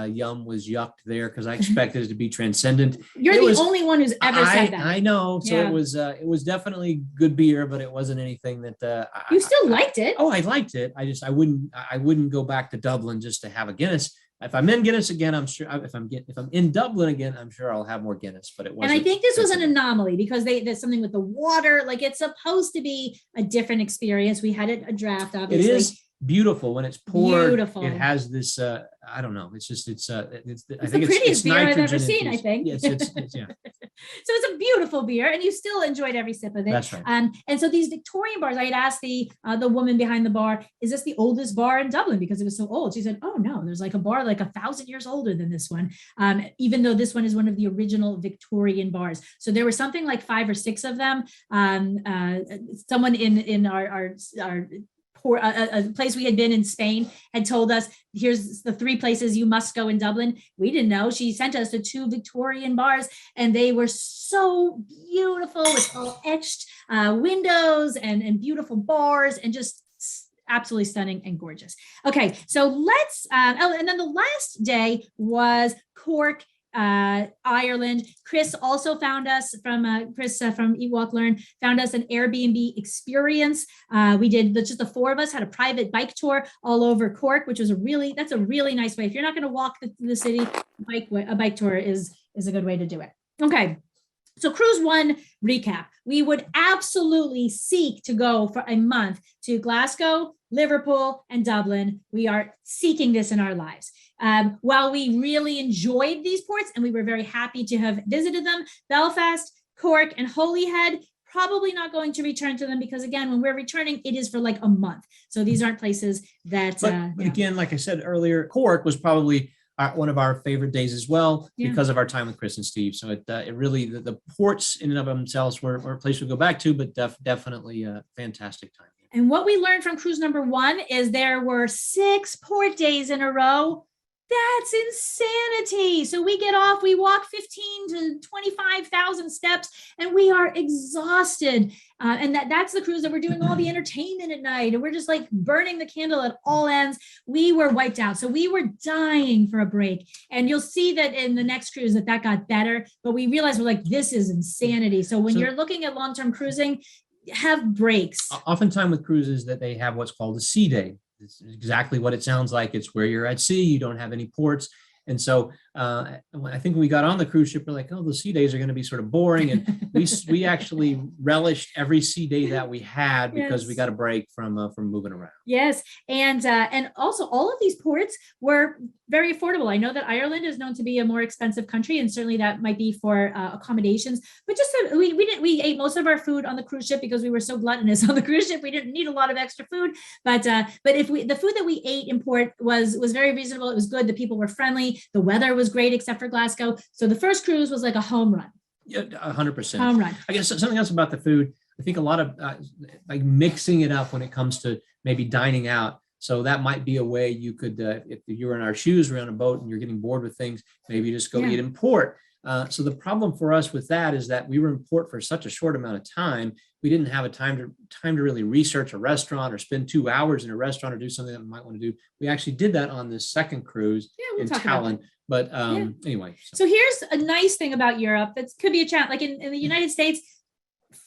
yum was yucked there because I expected it to be transcendent. You're the only one who's ever said that. I know. So Yeah. it was definitely good beer, but it wasn't anything that You still liked it. I liked it. I wouldn't go back to Dublin just to have a Guinness. If I'm in Guinness again, I'm sure if I'm in Dublin again, I'm sure I'll have more Guinness, but it wasn't. And I think this was an anomaly because there's something with the water, like it's supposed to be a different experience. We had a draft, obviously. It is beautiful when it's poured. Beautiful. It has this I don't know. It's just I think the prettiest beer I've ever seen, I think. Yes, it's yeah. So it's a beautiful beer, and you still enjoyed every sip of it. That's right. And so these Victorian bars, I had asked the woman behind the bar, "Is this the oldest bar in Dublin?" Because it was so old. She said, "Oh no, there's like a bar like 1,000 years older than this one." Even though this one is one of the original Victorian bars. So there were something like 5 or 6 of them. Someone in our a place we had been in Spain had told us, here's the 3 places you must go in Dublin. We didn't know. She sent us to 2 Victorian bars, and they were so beautiful with all etched windows and beautiful bars and just absolutely stunning and gorgeous. Okay, so let's, and then the last day was Cork, Ireland. Chris also found us from Eat Walk Learn, found us an Airbnb experience. We did just the 4 of us had a private bike tour all over Cork, which was that's a really nice way. If you're not going to walk the city, a bike tour is a good way to do it. Okay. So cruise 1 recap. We would absolutely seek to go for a month to Glasgow, Liverpool, and Dublin. We are seeking this in our lives. While we really enjoyed these ports and we were very happy to have visited them, Belfast, Cork, and Holyhead. Probably not going to return to them because, again, when we're returning, it is for like a month. So these aren't places that. But again, like I said earlier, Cork was probably one of our favorite days as well because of our time with Chris and Steve. So it really, the ports in and of themselves were a place we go back to, but definitely a fantastic time. And what we learned from cruise number 1 is there were 6 port days in a row. That's insanity. So we get off, we walk 15 to 25,000 steps, and we are exhausted. And that's the cruise that we're doing all the entertainment at night. And we're just like burning the candle at all ends. We were wiped out. So we were dying for a break. And you'll see that in the next cruise that got better. But we realized we're like, this is insanity. So when you're looking at long-term cruising, have breaks. Oftentimes with cruises that they have what's called a sea day. It's exactly what it sounds like. It's where you're at sea, you don't have any ports. And so I think when we got on the cruise ship, we're like, oh, the sea days are going to be sort of boring. And we actually relished every sea day that we had because we got a break from moving around. Yes. And also all of these ports were very affordable. I know that Ireland is known to be a more expensive country, and certainly that might be for accommodations, but just we ate most of our food on the cruise ship because we were so gluttonous on the cruise ship. We didn't need a lot of extra food, but the food that we ate in port was very reasonable. It was good. The people were friendly. The weather was great, except for Glasgow. So the first cruise was like a home run. Yeah, 100%. Home run. I guess something else about the food. I think a lot of like mixing it up when it comes to maybe dining out. So that might be a way you could, if you're in our shoes, we're on a boat and you're getting bored with things, maybe just go eat in port. So the problem for us with that is that we were in port for such a short amount of time. We didn't have a time to really research a restaurant or spend 2 hours in a restaurant or do something that we might want to do. We actually did that on this second cruise in Tallinn. But anyway. So here's a nice thing about Europe that could be a challenge. Like in the United States,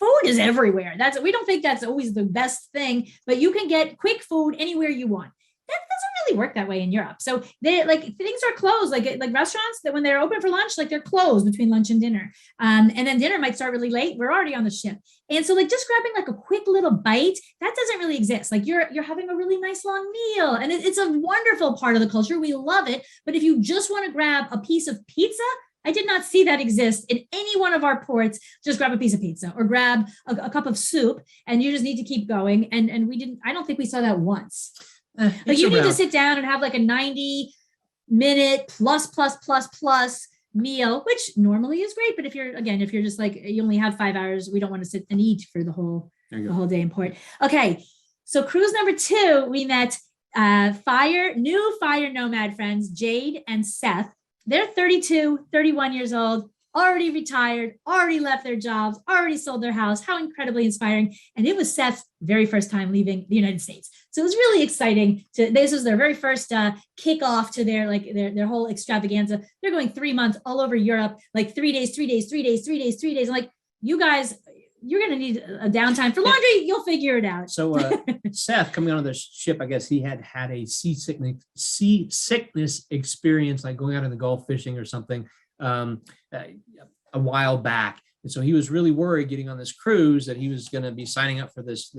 food is everywhere. We don't think that's always the best thing, but you can get quick food anywhere you want. That doesn't really work that way in Europe. So they like things are closed, like restaurants that when they're open for lunch, like they're closed between lunch and dinner. And then dinner might start really late. We're already on the ship. And so like just grabbing like a quick little bite, that doesn't really exist. Like you're having a really nice long meal, and it's a wonderful part of the culture. We love it. But if you just want to grab a piece of pizza, I did not see that exist in any one of our ports. Just grab a piece of pizza or grab a cup of soup, and you just need to keep going. And I don't think we saw that once. Like you need to sit down and have like a 90-minute plus meal, which normally is great. But if you're just like, you only have 5 hours, we don't want to sit and eat for the whole day in port. Okay. So cruise number 2, we met new fire nomad friends, Jade and Seth. They're 32, 31 years old, already retired, already left their jobs, already sold their house. How incredibly inspiring. And it was Seth's very first time leaving the United States. So it was really exciting. This was their very first kickoff to their whole extravaganza. They're going 3 months all over Europe, like 3 days. I'm like, you guys, you're going to need a downtime for laundry. You'll figure it out. So Seth, coming onto the ship, I guess he had a seasickness experience, like going out in the Gulf fishing or something a while back. And so he was really worried getting on this cruise that he was going to be signing up for this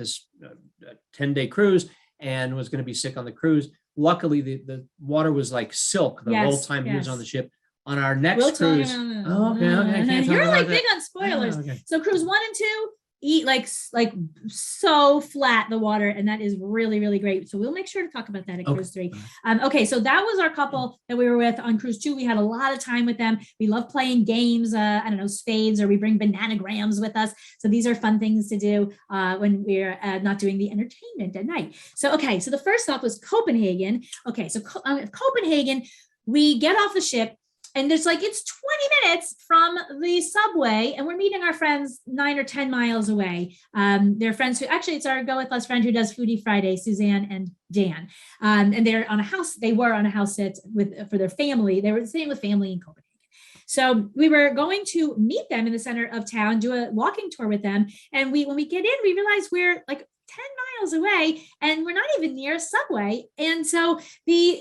10-day cruise and was going to be sick on the cruise. Luckily, the water was like silk the whole time he was on the ship. On our next cruise. Okay. You're like big on spoilers. Okay. So cruise 1 and 2, eat like so flat the water, and that is really, really great. So we'll make sure to talk about that at cruise 3. Okay, so that was our couple that we were with on cruise 2. We had a lot of time with them. We love playing games, spades, or we bring bananagrams with us. So these are fun things to do when we're not doing the entertainment at night. So so the first stop was Copenhagen. Okay, so Copenhagen, we get off the ship. And there's it's 20 minutes from the subway, and we're meeting our friends 9 or 10 miles away. They're friends who it's our GoWithLess friend who does Foodie Friday, Suzanne and Dan. And they were on a house sit for their family. They were staying with family in Copenhagen. So we were going to meet them in the center of town, do a walking tour with them. And when we get in, we realize we're 10 miles away and we're not even near a subway. And so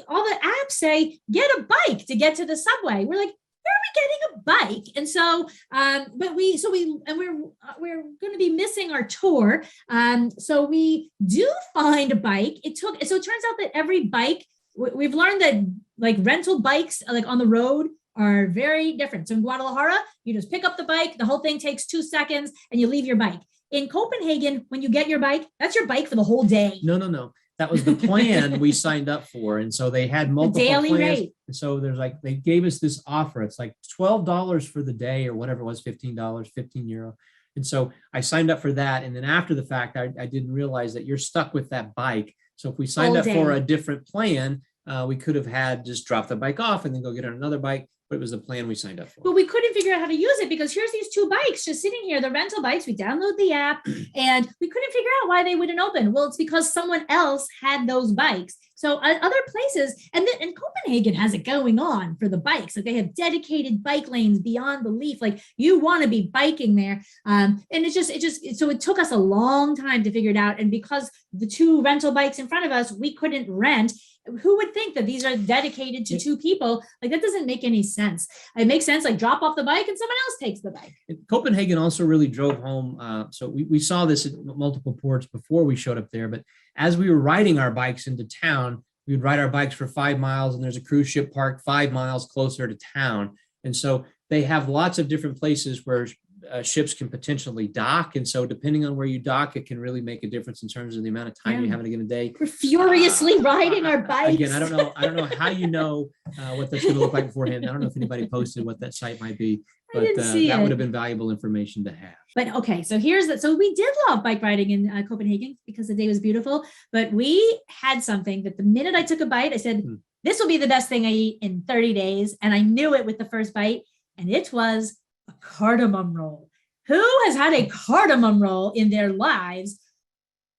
all the apps say, get a bike to get to the subway. We're like, where are we getting a bike? And so, we're going to be missing our tour. So we do find a bike. So it turns out that every bike, we've learned that rental bikes on the road are very different. So in Guadalajara, you just pick up the bike, the whole thing takes 2 seconds, and you leave your bike. In Copenhagen, when you get your bike, that's your bike for the whole day. No. That was the plan we signed up for. And so they had multiple daily plans. rate. And so there's like, they gave us this offer. It's like $12 for the day or whatever it was, $15, 15 euro. And so I signed up for that. And then after the fact, I didn't realize that you're stuck with that bike. So if we signed up for a different plan, we could have had just drop the bike off and then go get on another bike. But it was the plan we signed up for. But we couldn't figure out how to use it because here's these 2 bikes just sitting here, the rental bikes. We download the app and we couldn't figure out why they wouldn't open. Well, it's because someone else had those bikes. So other places, and Copenhagen has it going on for the bikes. Like they have dedicated bike lanes beyond belief. Like you want to be biking there. And so it took us a long time to figure it out. And because the 2 rental bikes in front of us, we couldn't rent. Who would think that these are dedicated to 2 people? Like that doesn't make any sense. It makes sense, like drop off the bike and someone else takes the bike. Copenhagen also really drove home. So we saw this at multiple ports before we showed up there, but as we were riding our bikes into town, we would ride our bikes for 5 miles and there's a cruise ship parked 5 miles closer to town. And so they have lots of different places where ships can potentially dock. And so depending on where you dock, it can really make a difference in terms of the amount of time you have in a day. We're furiously riding our bikes. Again, I don't know how you know what that's going to look like beforehand. I don't know if anybody posted what that site might be, but that would have been valuable information to have. But okay, so so we did love bike riding in Copenhagen because the day was beautiful, but we had something that the minute I took a bite, I said, this will be the best thing I eat in 30 days. And I knew it with the first bite, and it was a cardamom roll. Who has had a cardamom roll in their lives?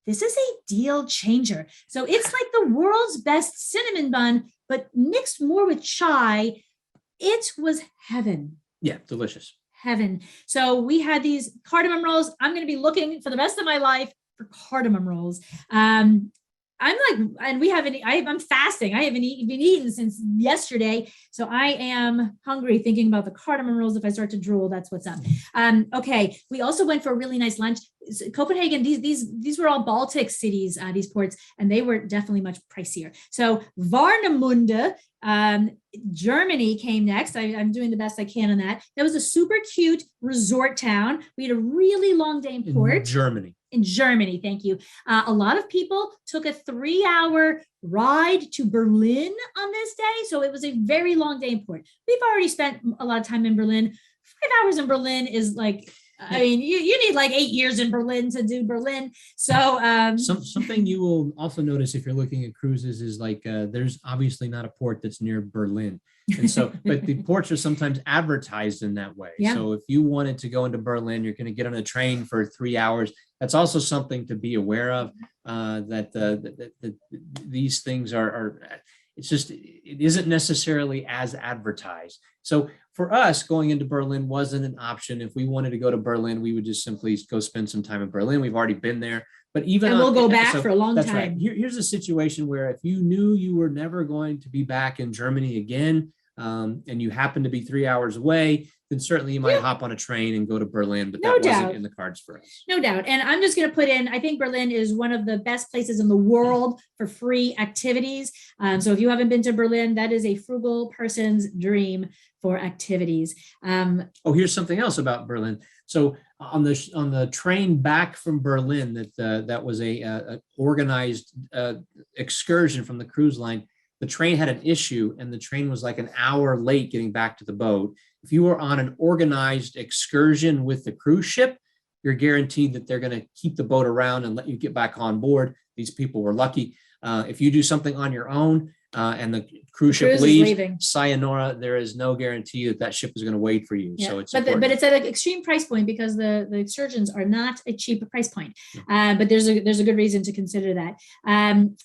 This is a deal changer. So it's like the world's best cinnamon bun, but mixed more with chai. It was heaven. Yeah, delicious. Heaven. So we had these cardamom rolls. I'm going to be looking for the rest of my life for cardamom rolls. I'm fasting. I haven't been eaten since yesterday. So I am hungry thinking about the cardamom rolls. If I start to drool, that's what's up. Okay. We also went for a really nice lunch. Copenhagen, these were all Baltic cities, these ports, and they were definitely much pricier. So Warnemünde, Germany came next. I'm doing the best I can on that. That was a super cute resort town. We had a really long day in port. In Germany, thank you. A lot of people took a 3-hour ride to Berlin on this day. So it was a very long day in port. We've already spent a lot of time in Berlin. 5 hours in Berlin is like, I mean, you need like 8 years in Berlin to do Berlin. So something you will also notice if you're looking at cruises is like there's obviously not a port that's near Berlin. And so, but the ports are sometimes advertised in that way. Yeah. So if you wanted to go into Berlin, you're going to get on a train for 3 hours. That's also something to be aware of, that these things are it's just, it isn't necessarily as advertised. So for us, going into Berlin wasn't an option. If we wanted to go to Berlin, we would just simply go spend some time in Berlin. We've already been there. But even we'll go back for a long time. Right. Here's a situation where if you knew you were never going to be back in Germany again, and you happen to be 3 hours away, then certainly you might hop on a train and go to Berlin, but that wasn't in the cards for us. No doubt. And I'm just going to put in, I think Berlin is one of the best places in the world for free activities. So if you haven't been to Berlin, that is a frugal person's dream for activities. Here's something else about Berlin. So on the train back from Berlin, that was a organized excursion from the cruise line. The train had an issue and the train was like an hour late getting back to the boat. If you were on an organized excursion with the cruise ship, you're guaranteed that they're going to keep the boat around and let you get back on board. These people were lucky. If you do something on your own and the cruise ship leaves, sayonara, there is no guarantee that ship is going to wait for you. Yeah. So it's but it's at an extreme price point because the excursions are not a cheap price point. But there's a good reason to consider that.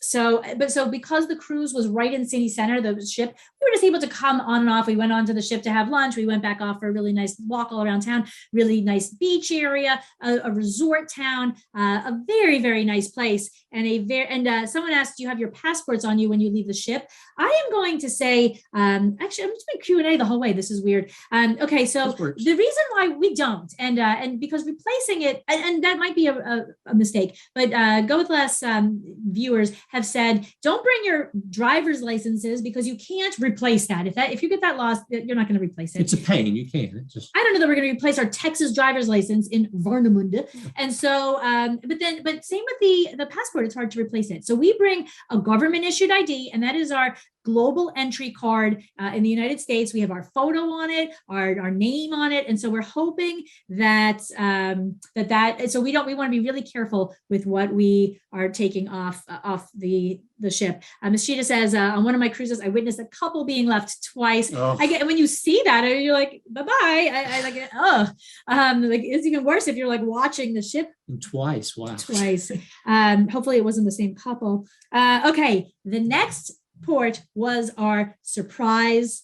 So because the cruise was right in city center, the ship, we were just able to come on and off. We went onto the ship to have lunch. We went back off for a really nice walk all around town, really nice beach area, a resort town, a very, very nice place. And someone asked, do you have your passports on you when you leave the ship? I am going to say, actually, I'm just doing Q&A the whole way. This is weird. Okay, so the reason why we don't, and because replacing it, and that might be a mistake, but GoWithLess viewers have said, don't bring your driver's licenses because you can't replace that. If you get that lost, you're not going to replace it. It's a pain. You can't. I don't know that we're going to replace our Texas driver's license in Warnemünde. And so, but same with the passport, it's hard to replace it. So we bring a government issued ID, and that is our global entry card. In the United States, we have our photo on it, our name on it. And so we're hoping that, so we want to be really careful with what we are taking off the ship. Ms. Sheeta says, on one of my cruises, I witnessed a couple being left twice. Oh. When you see that, you're like, bye-bye. Like, it's even worse if you're like watching the ship. Twice, wow. Twice. Hopefully it wasn't the same couple. Okay, the next port was our surprise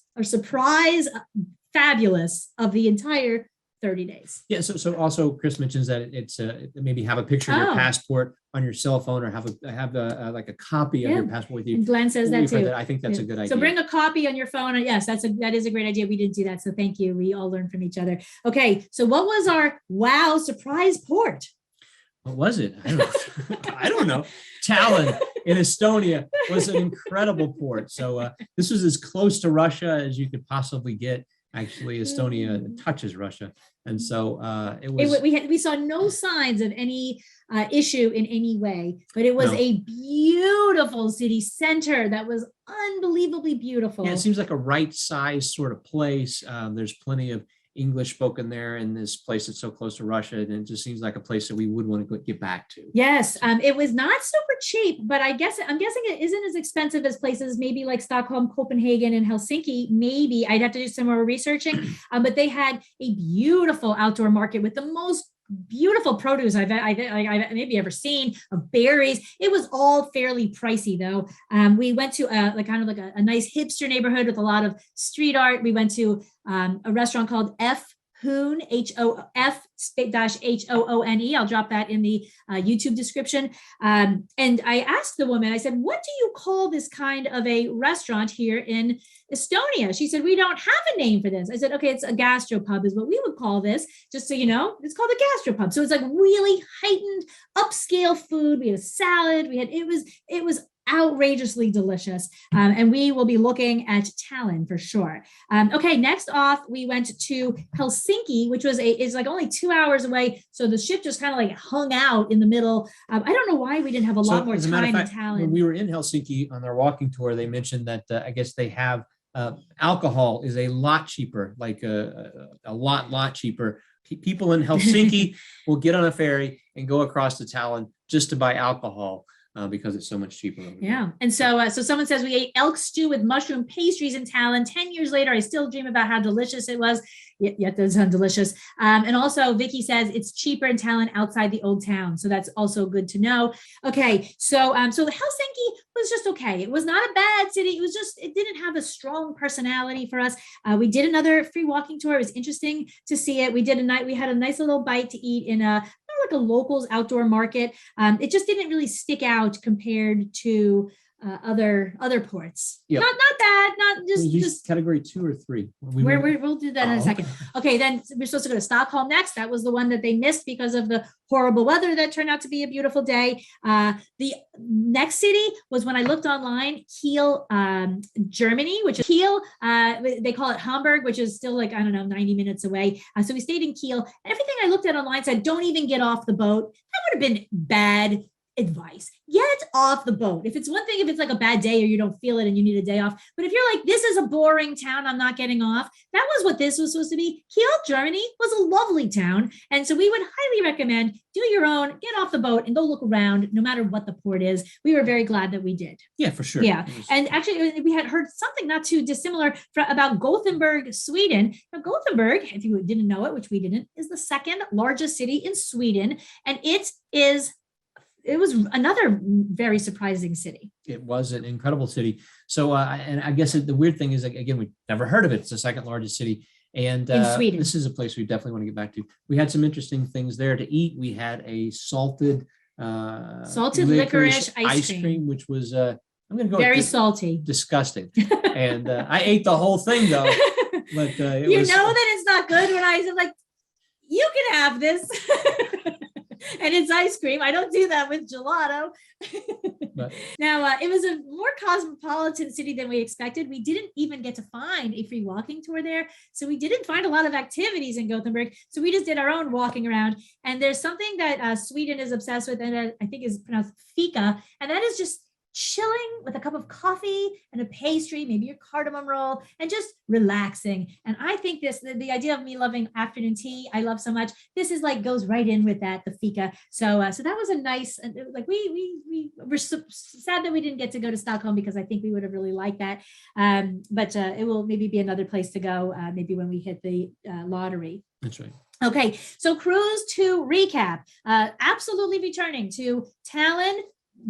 fabulous of the entire 30 days. Yeah. So also Chris mentions that it's maybe have a picture of your passport on your cell phone, or have like a copy of your passport with you. And Glenn says that too. I think that's a good idea. So bring a copy on your phone. Yes, that is a great idea. We didn't do that. So thank you. We all learned from each other. Okay. So what was our wow surprise port? What was it? I don't know. Tallinn in Estonia was an incredible port. So this was as close to Russia as you could possibly get. Actually, Estonia touches Russia, and so we saw no signs of any issue in any way. But it was a beautiful city center that was unbelievably beautiful. Yeah, it seems like a right size sort of place. There's plenty of English spoken there in this place that's so close to Russia, and it just seems like a place that we would want to get back to. Yes, it was not super cheap, but I'm guessing it isn't as expensive as places maybe like Stockholm, Copenhagen, and Helsinki. Maybe I'd have to do some more researching, but they had a beautiful outdoor market with the most beautiful produce I've maybe ever seen, of berries. It was all fairly pricey though. We went to a nice hipster neighborhood with a lot of street art. We went to a restaurant called Hoon, HOF-HOONE. I'll drop that in the YouTube description. And I asked the woman, I said, what do you call this kind of a restaurant here in Estonia? She said, we don't have a name for this. I said, okay, it's a gastropub is what we would call this. Just so you know, it's called a gastropub. So it's like really heightened upscale food. We had a salad. It was outrageously delicious. And we will be looking at Tallinn for sure. Okay, next off, we went to Helsinki, which is like only 2 hours away. So the ship just kind of like hung out in the middle. I don't know why we didn't have a lot more time in Tallinn. When we were in Helsinki on their walking tour, they mentioned that I guess they have alcohol is a lot cheaper, like a lot cheaper. People in Helsinki will get on a ferry and go across to Tallinn just to buy alcohol. Because it's so much cheaper. Yeah. And so someone says we ate elk stew with mushroom pastries in Tallinn. 10 years later, I still dream about how delicious it was. Yet that does sound delicious. And also Vicky says it's cheaper in Tallinn outside the old town. So that's also good to know. Okay. So Helsinki was just okay. It was not a bad city. It didn't have a strong personality for us. We did another free walking tour. It was interesting to see it. We had a nice little bite to eat in like a locals outdoor market. It just didn't really stick out compared to other ports. Yep. Not bad, not just category 2 or 3. We'll do that in a second. Okay, then we're supposed to go to Stockholm next. That was the one that they missed because of the horrible weather that turned out to be a beautiful day. The next city was when I looked online, Kiel, Germany, which is Kiel. They call it Hamburg, which is still like, 90 minutes away. So we stayed in Kiel. And everything I looked at online said, don't even get off the boat. That would have been bad advice. Get off the boat. If it's one thing, if it's like a bad day or you don't feel it and you need a day off, but if you're like, this is a boring town, I'm not getting off. That was what this was supposed to be. Kiel, Germany was a lovely town. And so we would highly recommend do your own, get off the boat and go look around no matter what the port is. We were very glad that we did. Yeah, for sure. Yeah. And actually we had heard something not too dissimilar about Gothenburg, Sweden. Now, Gothenburg, if you didn't know it, which we didn't, is the second largest city in Sweden. And it was another very surprising city. It was an incredible city. So, and I guess the weird thing is, again, we've never heard of it. It's the second largest city. And in Sweden. This is a place we definitely want to get back to. We had some interesting things there to eat. We had a salted licorice ice cream, which was, I'm going to go very salty, disgusting. And I ate the whole thing though. But you know that it's not good when I said like, you can have this. And it's ice cream. I don't do that with gelato. But, now, it was a more cosmopolitan city than we expected. We didn't even get to find a free walking tour there. So we didn't find a lot of activities in Gothenburg. So we just did our own walking around. And there's something that Sweden is obsessed with, and I think is pronounced fika. And that is just chilling with a cup of coffee and a pastry, maybe your cardamom roll, and just relaxing. And I think the idea of me loving afternoon tea, I love so much. This is like goes right in with that, the fika. So that was a nice, like we were so sad that we didn't get to go to Stockholm, because I think we would have really liked that. But it will maybe be another place to go, maybe when we hit the lottery. that's right. Okay, so cruise to recap, absolutely returning to Tallinn,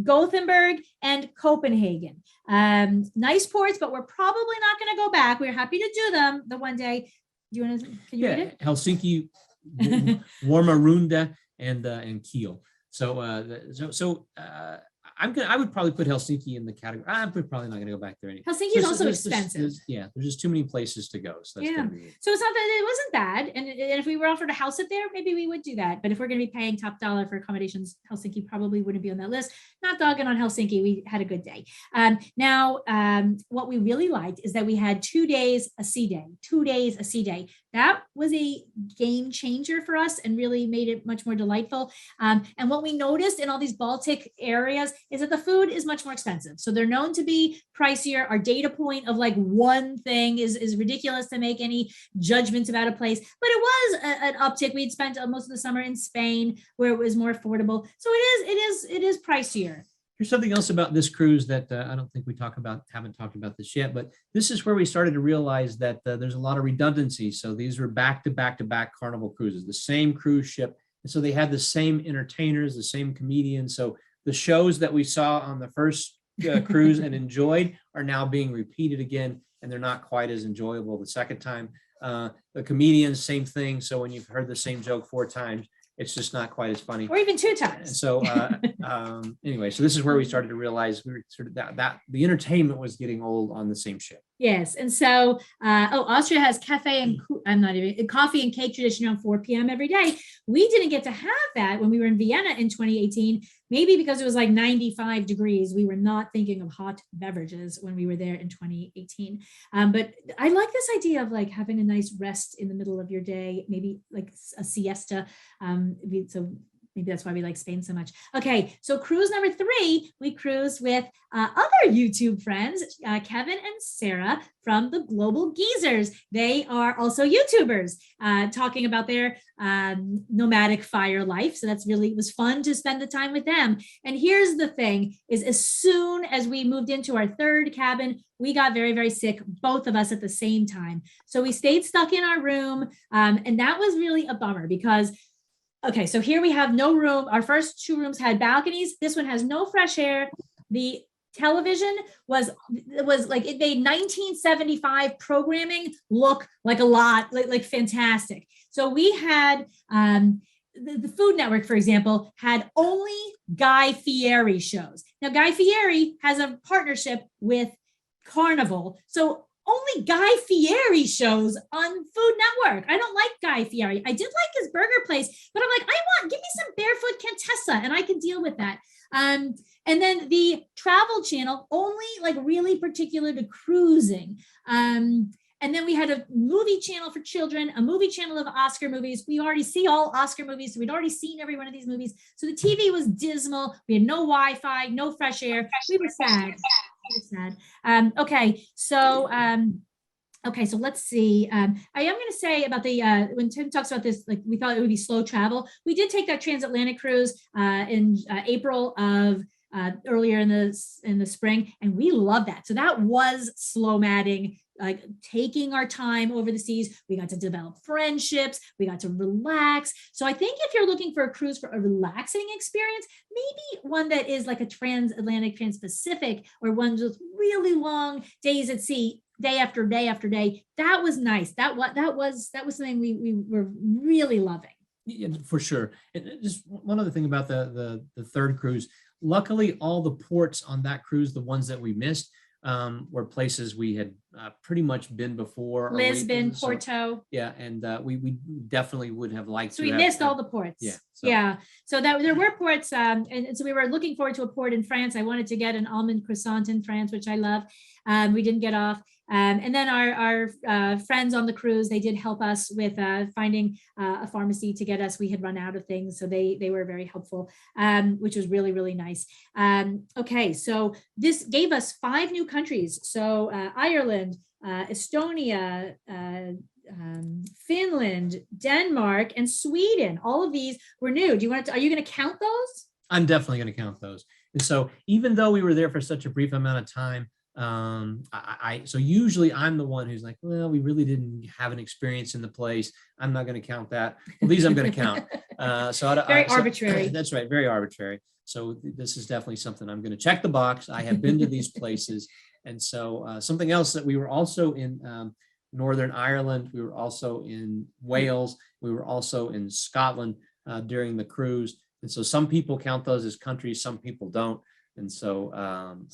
Gothenburg, and Copenhagen. Nice ports, but we're probably not going to go back. We're happy to do them the one day. Do you want to? Can you read it? Helsinki, Warmarunda, and Kiel. So I would probably put Helsinki in the category. I'm probably not going to go back there anymore. Helsinki is also expensive. There's just too many places to go. So that's yeah. gonna be So it's not that it wasn't bad. And if we were offered a house it there, maybe we would do that. But if we're going to be paying top dollar for accommodations, Helsinki probably wouldn't be on that list. Not dogging on Helsinki. We had a good day. Now, what we really liked is that we had 2 days a sea day. 2 days a sea day. That was a game changer for us and really made it much more delightful. And what we noticed in all these Baltic areas is that the food is much more expensive. So they're known to be pricier. Our data point of like one thing is ridiculous to make any judgments about a place, but it was an uptick. We'd spent most of the summer in Spain where it was more affordable. So it is pricier. Here's something else about this cruise that I don't think we haven't talked about this yet, but this is where we started to realize that there's a lot of redundancy. So these were back-to-back Carnival cruises, the same cruise ship. And so they had the same entertainers, the same comedians. So the shows that we saw on the first cruise and enjoyed are now being repeated again, and they're not quite as enjoyable the second time. The comedians, same thing. So when you've heard the same joke 4 times, it's just not quite as funny. Or even 2 times. So anyway, so this is where we started to realize we were sort of that the entertainment was getting old on the same ship. Yes. And so, Austria has coffee and cake tradition around 4 p.m. every day. We didn't get to have that when we were in Vienna in 2018, maybe because it was like 95 degrees. We were not thinking of hot beverages when we were there in 2018. But I like this idea of like having a nice rest in the middle of your day, maybe like a siesta. So maybe that's why we like Spain so much. Okay, so cruise number 3, we cruised with other YouTube friends, Kevin and Sarah from the Global Geezers. They are also YouTubers talking about their nomadic fire life. So it was fun to spend the time with them. And here's the thing is as soon as we moved into our 3rd cabin, we got very, very sick, both of us at the same time. So we stayed stuck in our room. And that was really a bummer because okay, so here we have no room. Our first 2 rooms had balconies. This one has no fresh air. The television was like, it made 1975 programming look like a lot, like fantastic. So we had the Food Network, for example, had only Guy Fieri shows. Now, Guy Fieri has a partnership with Carnival. So only Guy Fieri shows on Food Network. I don't like Guy Fieri. I did like his burger place, but I'm like, give me some Barefoot Contessa and I can deal with that. And then the Travel Channel, only like really particular to cruising. And then we had a movie channel for children, a movie channel of Oscar movies. We already see all Oscar movies. So we'd already seen every one of these movies. So the TV was dismal. We had no Wi-Fi, no fresh air. We were sad. Okay, so let's see. I am going to say about the when Tim talks about this, like we thought it would be slow travel. We did take that transatlantic cruise in April of earlier in the spring, and we love that. So that was slow-matting, like taking our time over the seas. We got to develop friendships. We got to relax. So I think if you're looking for a cruise for a relaxing experience, maybe one that is like a transatlantic, trans-Pacific, or one with really long days at sea, day after day after day. That was nice. That was something we were really loving. Yeah, for sure. And just one other thing about the 3rd cruise. Luckily, all the ports on that cruise, the ones that we missed, were places we had pretty much been before. Lisbon, Porto. Yeah, and we definitely would have liked to. So we missed all the ports. Yeah. Yeah. So that there were ports, and so we were looking forward to a port in France. I wanted to get an almond croissant in France, which I love. We didn't get off. And then our friends on the cruise, they did help us with finding a pharmacy to get us. We had run out of things, so they were very helpful, which was really, really nice. Okay, so this gave us 5 new countries. So Ireland, Estonia, Finland, Denmark, and Sweden. All of these were new. Are you going to count those? I'm definitely going to count those. And so even though we were there for such a brief amount of time, so usually I'm the one who's like, well, we really didn't have an experience in the place. I'm not going to count that. Well, these I'm going to count. Very arbitrary. That's right. Very arbitrary. So this is definitely something I'm going to check the box. I have been to these places. And so something else that we were also in Northern Ireland. We were also in Wales. We were also in Scotland during the cruise. And so some people count those as countries, some people don't. And so,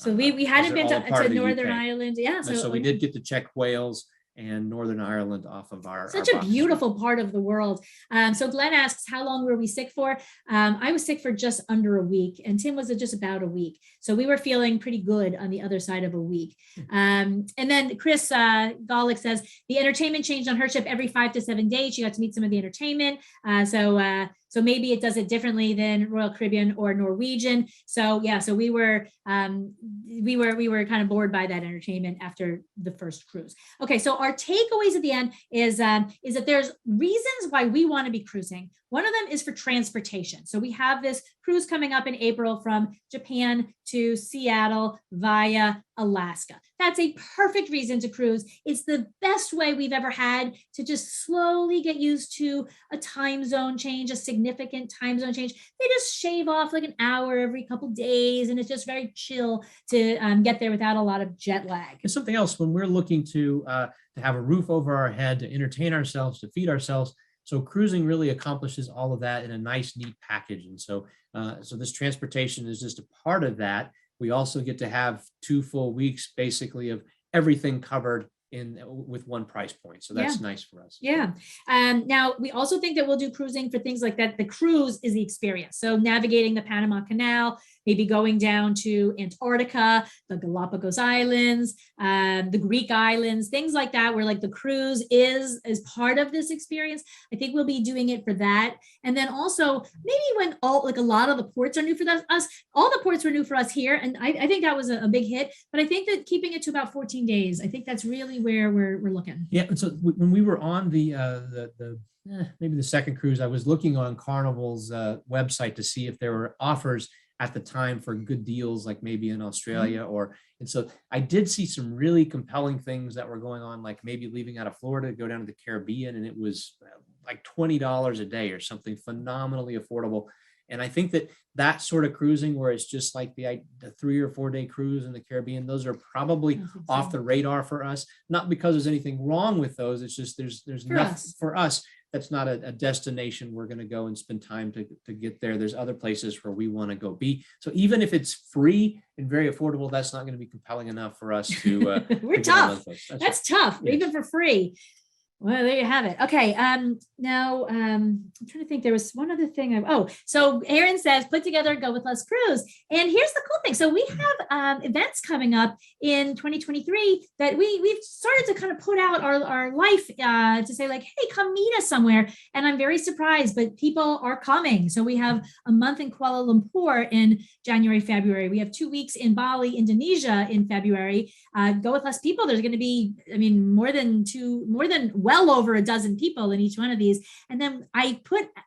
we hadn't been to Northern Ireland. Yeah. So we did get to check Wales and Northern Ireland off of our. Such a beautiful part of the world. So Glenn asks, how long were we sick for? I was sick for just under a week, and Tim was just about a week. So we were feeling pretty good on the other side of a week. And then Chris Golick says the entertainment changed on her ship every 5 to 7 days. She got to meet some of the entertainment. So maybe it does it differently than Royal Caribbean or Norwegian. So yeah, so we were kind of bored by that entertainment after the first cruise. Okay, so our takeaways at the end is that there's reasons why we want to be cruising. One of them is for transportation. So we have this cruise coming up in April from Japan to Seattle via Alaska. That's a perfect reason to cruise. It's the best way we've ever had to just slowly get used to a time zone change, a significant time zone change. They just shave off like an hour every couple days, and it's just very chill to get there without a lot of jet lag. And something else, when we're looking to have a roof over our head, to entertain ourselves, to feed ourselves. So cruising really accomplishes all of that in a nice, neat package. And so this transportation is just a part of that. We also get to have 2 full weeks basically of everything covered with one price point. So that's nice for us. Yeah. Now we also think that we'll do cruising for things like that. The cruise is the experience. So navigating the Panama Canal, maybe going down to Antarctica, the Galapagos Islands, the Greek islands, things like that, where like the cruise is part of this experience. I think we'll be doing it for that. And then also maybe when a lot of the ports are new for us, all the ports were new for us here. And I think that was a big hit, but I think that keeping it to about 14 days, I think that's really where we're looking. Yeah. And so when we were on maybe the second cruise, I was looking on Carnival's website to see if there were offers at the time for good deals, like maybe in Australia and so I did see some really compelling things that were going on, like maybe leaving out of Florida to go down to the Caribbean, and it was like $20 a day or something phenomenally affordable. And I think that sort of cruising where it's just like the 3 or 4 day cruise in the Caribbean, those are probably off the radar for us, not because there's anything wrong with those. It's just there's nothing for us. That's not a destination we're going to go and spend time to get there. There's other places where we want to go be. So even if it's free and very affordable, that's not going to be compelling enough for us to. We're tough. That's tough, yes. Even for free. Well, there you have it. Okay. Now I'm trying to think. There was one other thing. So Aaron says, put together GoWithLess cruise. And here's the cool thing. So we have events coming up in 2023 that we've started to kind of put out our life to say like, hey, come meet us somewhere. And I'm very surprised, but people are coming. So we have a month in Kuala Lumpur in January, February. We have 2 weeks in Bali, Indonesia in February. GoWithLess people, there's going to be, well over a dozen people in each one of these. And then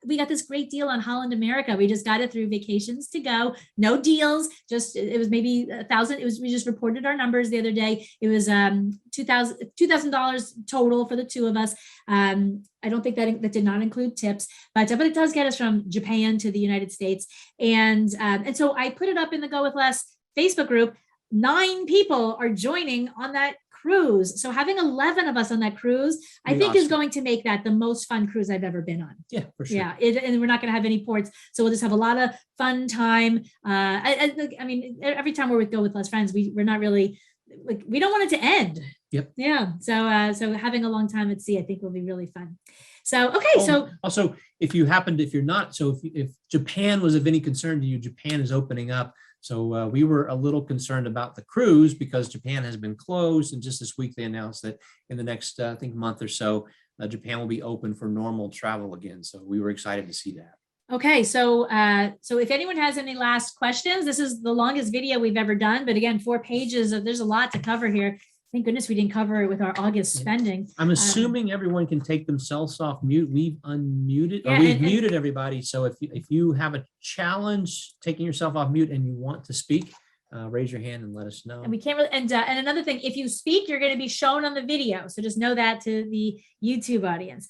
we got this great deal on Holland America. We just got it through Vacations to Go. No deals. It was maybe $1,000. We just reported our numbers the other day. It was $2,000 total for the 2 of us. I don't think that did not include tips, but it does get us from Japan to the United States. And so I put it up in the GoWithLess Facebook group. 9 people are joining on that cruise. So having 11 of us on that cruise, I think awesome. Is going to make that the most fun cruise I've ever been on. Yeah, for sure. Yeah, and we're not going to have any ports. So we'll just have a lot of fun time. I mean, every time we're with GoWithLess friends, we're not really, like we don't want it to end. Yep. Yeah. So having a long time at sea, I think will be really fun. So, okay. So also, if you're not, so if Japan was of any concern to you, Japan is opening up. So we were a little concerned about the cruise because Japan has been closed. And just this week, they announced that in the next, I think, month or so, Japan will be open for normal travel again. So we were excited to see that. okay, so if anyone has any last questions, this is the longest video we've ever done. But again, 4 pages there's a lot to cover here. Thank goodness we didn't cover it with our August spending. I'm assuming everyone can take themselves off mute. We've unmuted, Yeah, or we've muted everybody. So if you have a challenge taking yourself off mute and you want to speak, raise your hand and let us know. And we can't really, and another thing, if you speak, you're going to be shown on the video. So just know that to the YouTube audience.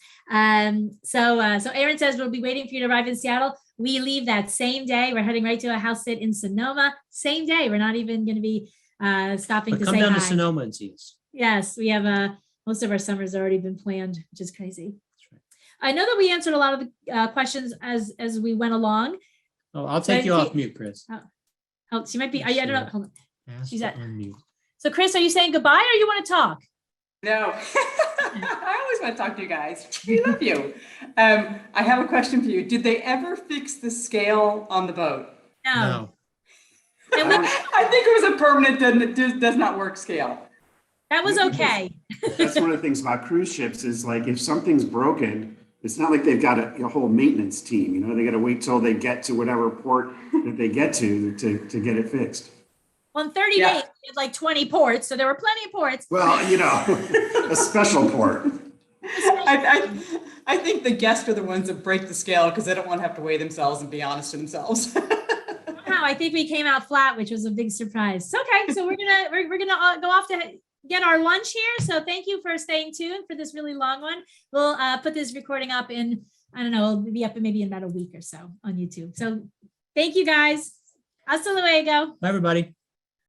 So Aaron says we'll be waiting for you to arrive in Seattle. We leave that same day. We're heading right to a house sit in Sonoma. Same day. We're not even going to be stopping But to come say down hi. to Sonoma and see us. Yes, we have most of our summers already been planned, which is crazy. That's right. I know that we answered a lot of the questions as we went along. Oh, I'll take you off mute, Chris. Oh, she might be. I don't know. Hold on. Ask She's to at. unmute. So, Chris, are you saying goodbye or you want to talk? No, I always want to talk to you guys. We love you. I have a question for you. Did they ever fix the scale on the boat? No. And we, I think it was a permanent does not work scale. that was okay. That's one of the things about cruise ships is like if something's broken, it's not like they've got a whole maintenance team. You know, they got to wait till they get to whatever port that they get to get it fixed. Well, in 30 Yeah. days, we had like 20 ports, so there were plenty of ports. Well, you know, a special port. I think the guests are the ones that break the scale because they don't want to have to weigh themselves and be honest to themselves. Somehow, I think we came out flat, which was a big surprise. Okay, so we're gonna go off to get our lunch here. So thank you for staying tuned for this really long one. We'll put this recording up in, I don't know, it'll be up in maybe in about a week or so on YouTube. So thank you guys. Hasta luego. Bye, everybody.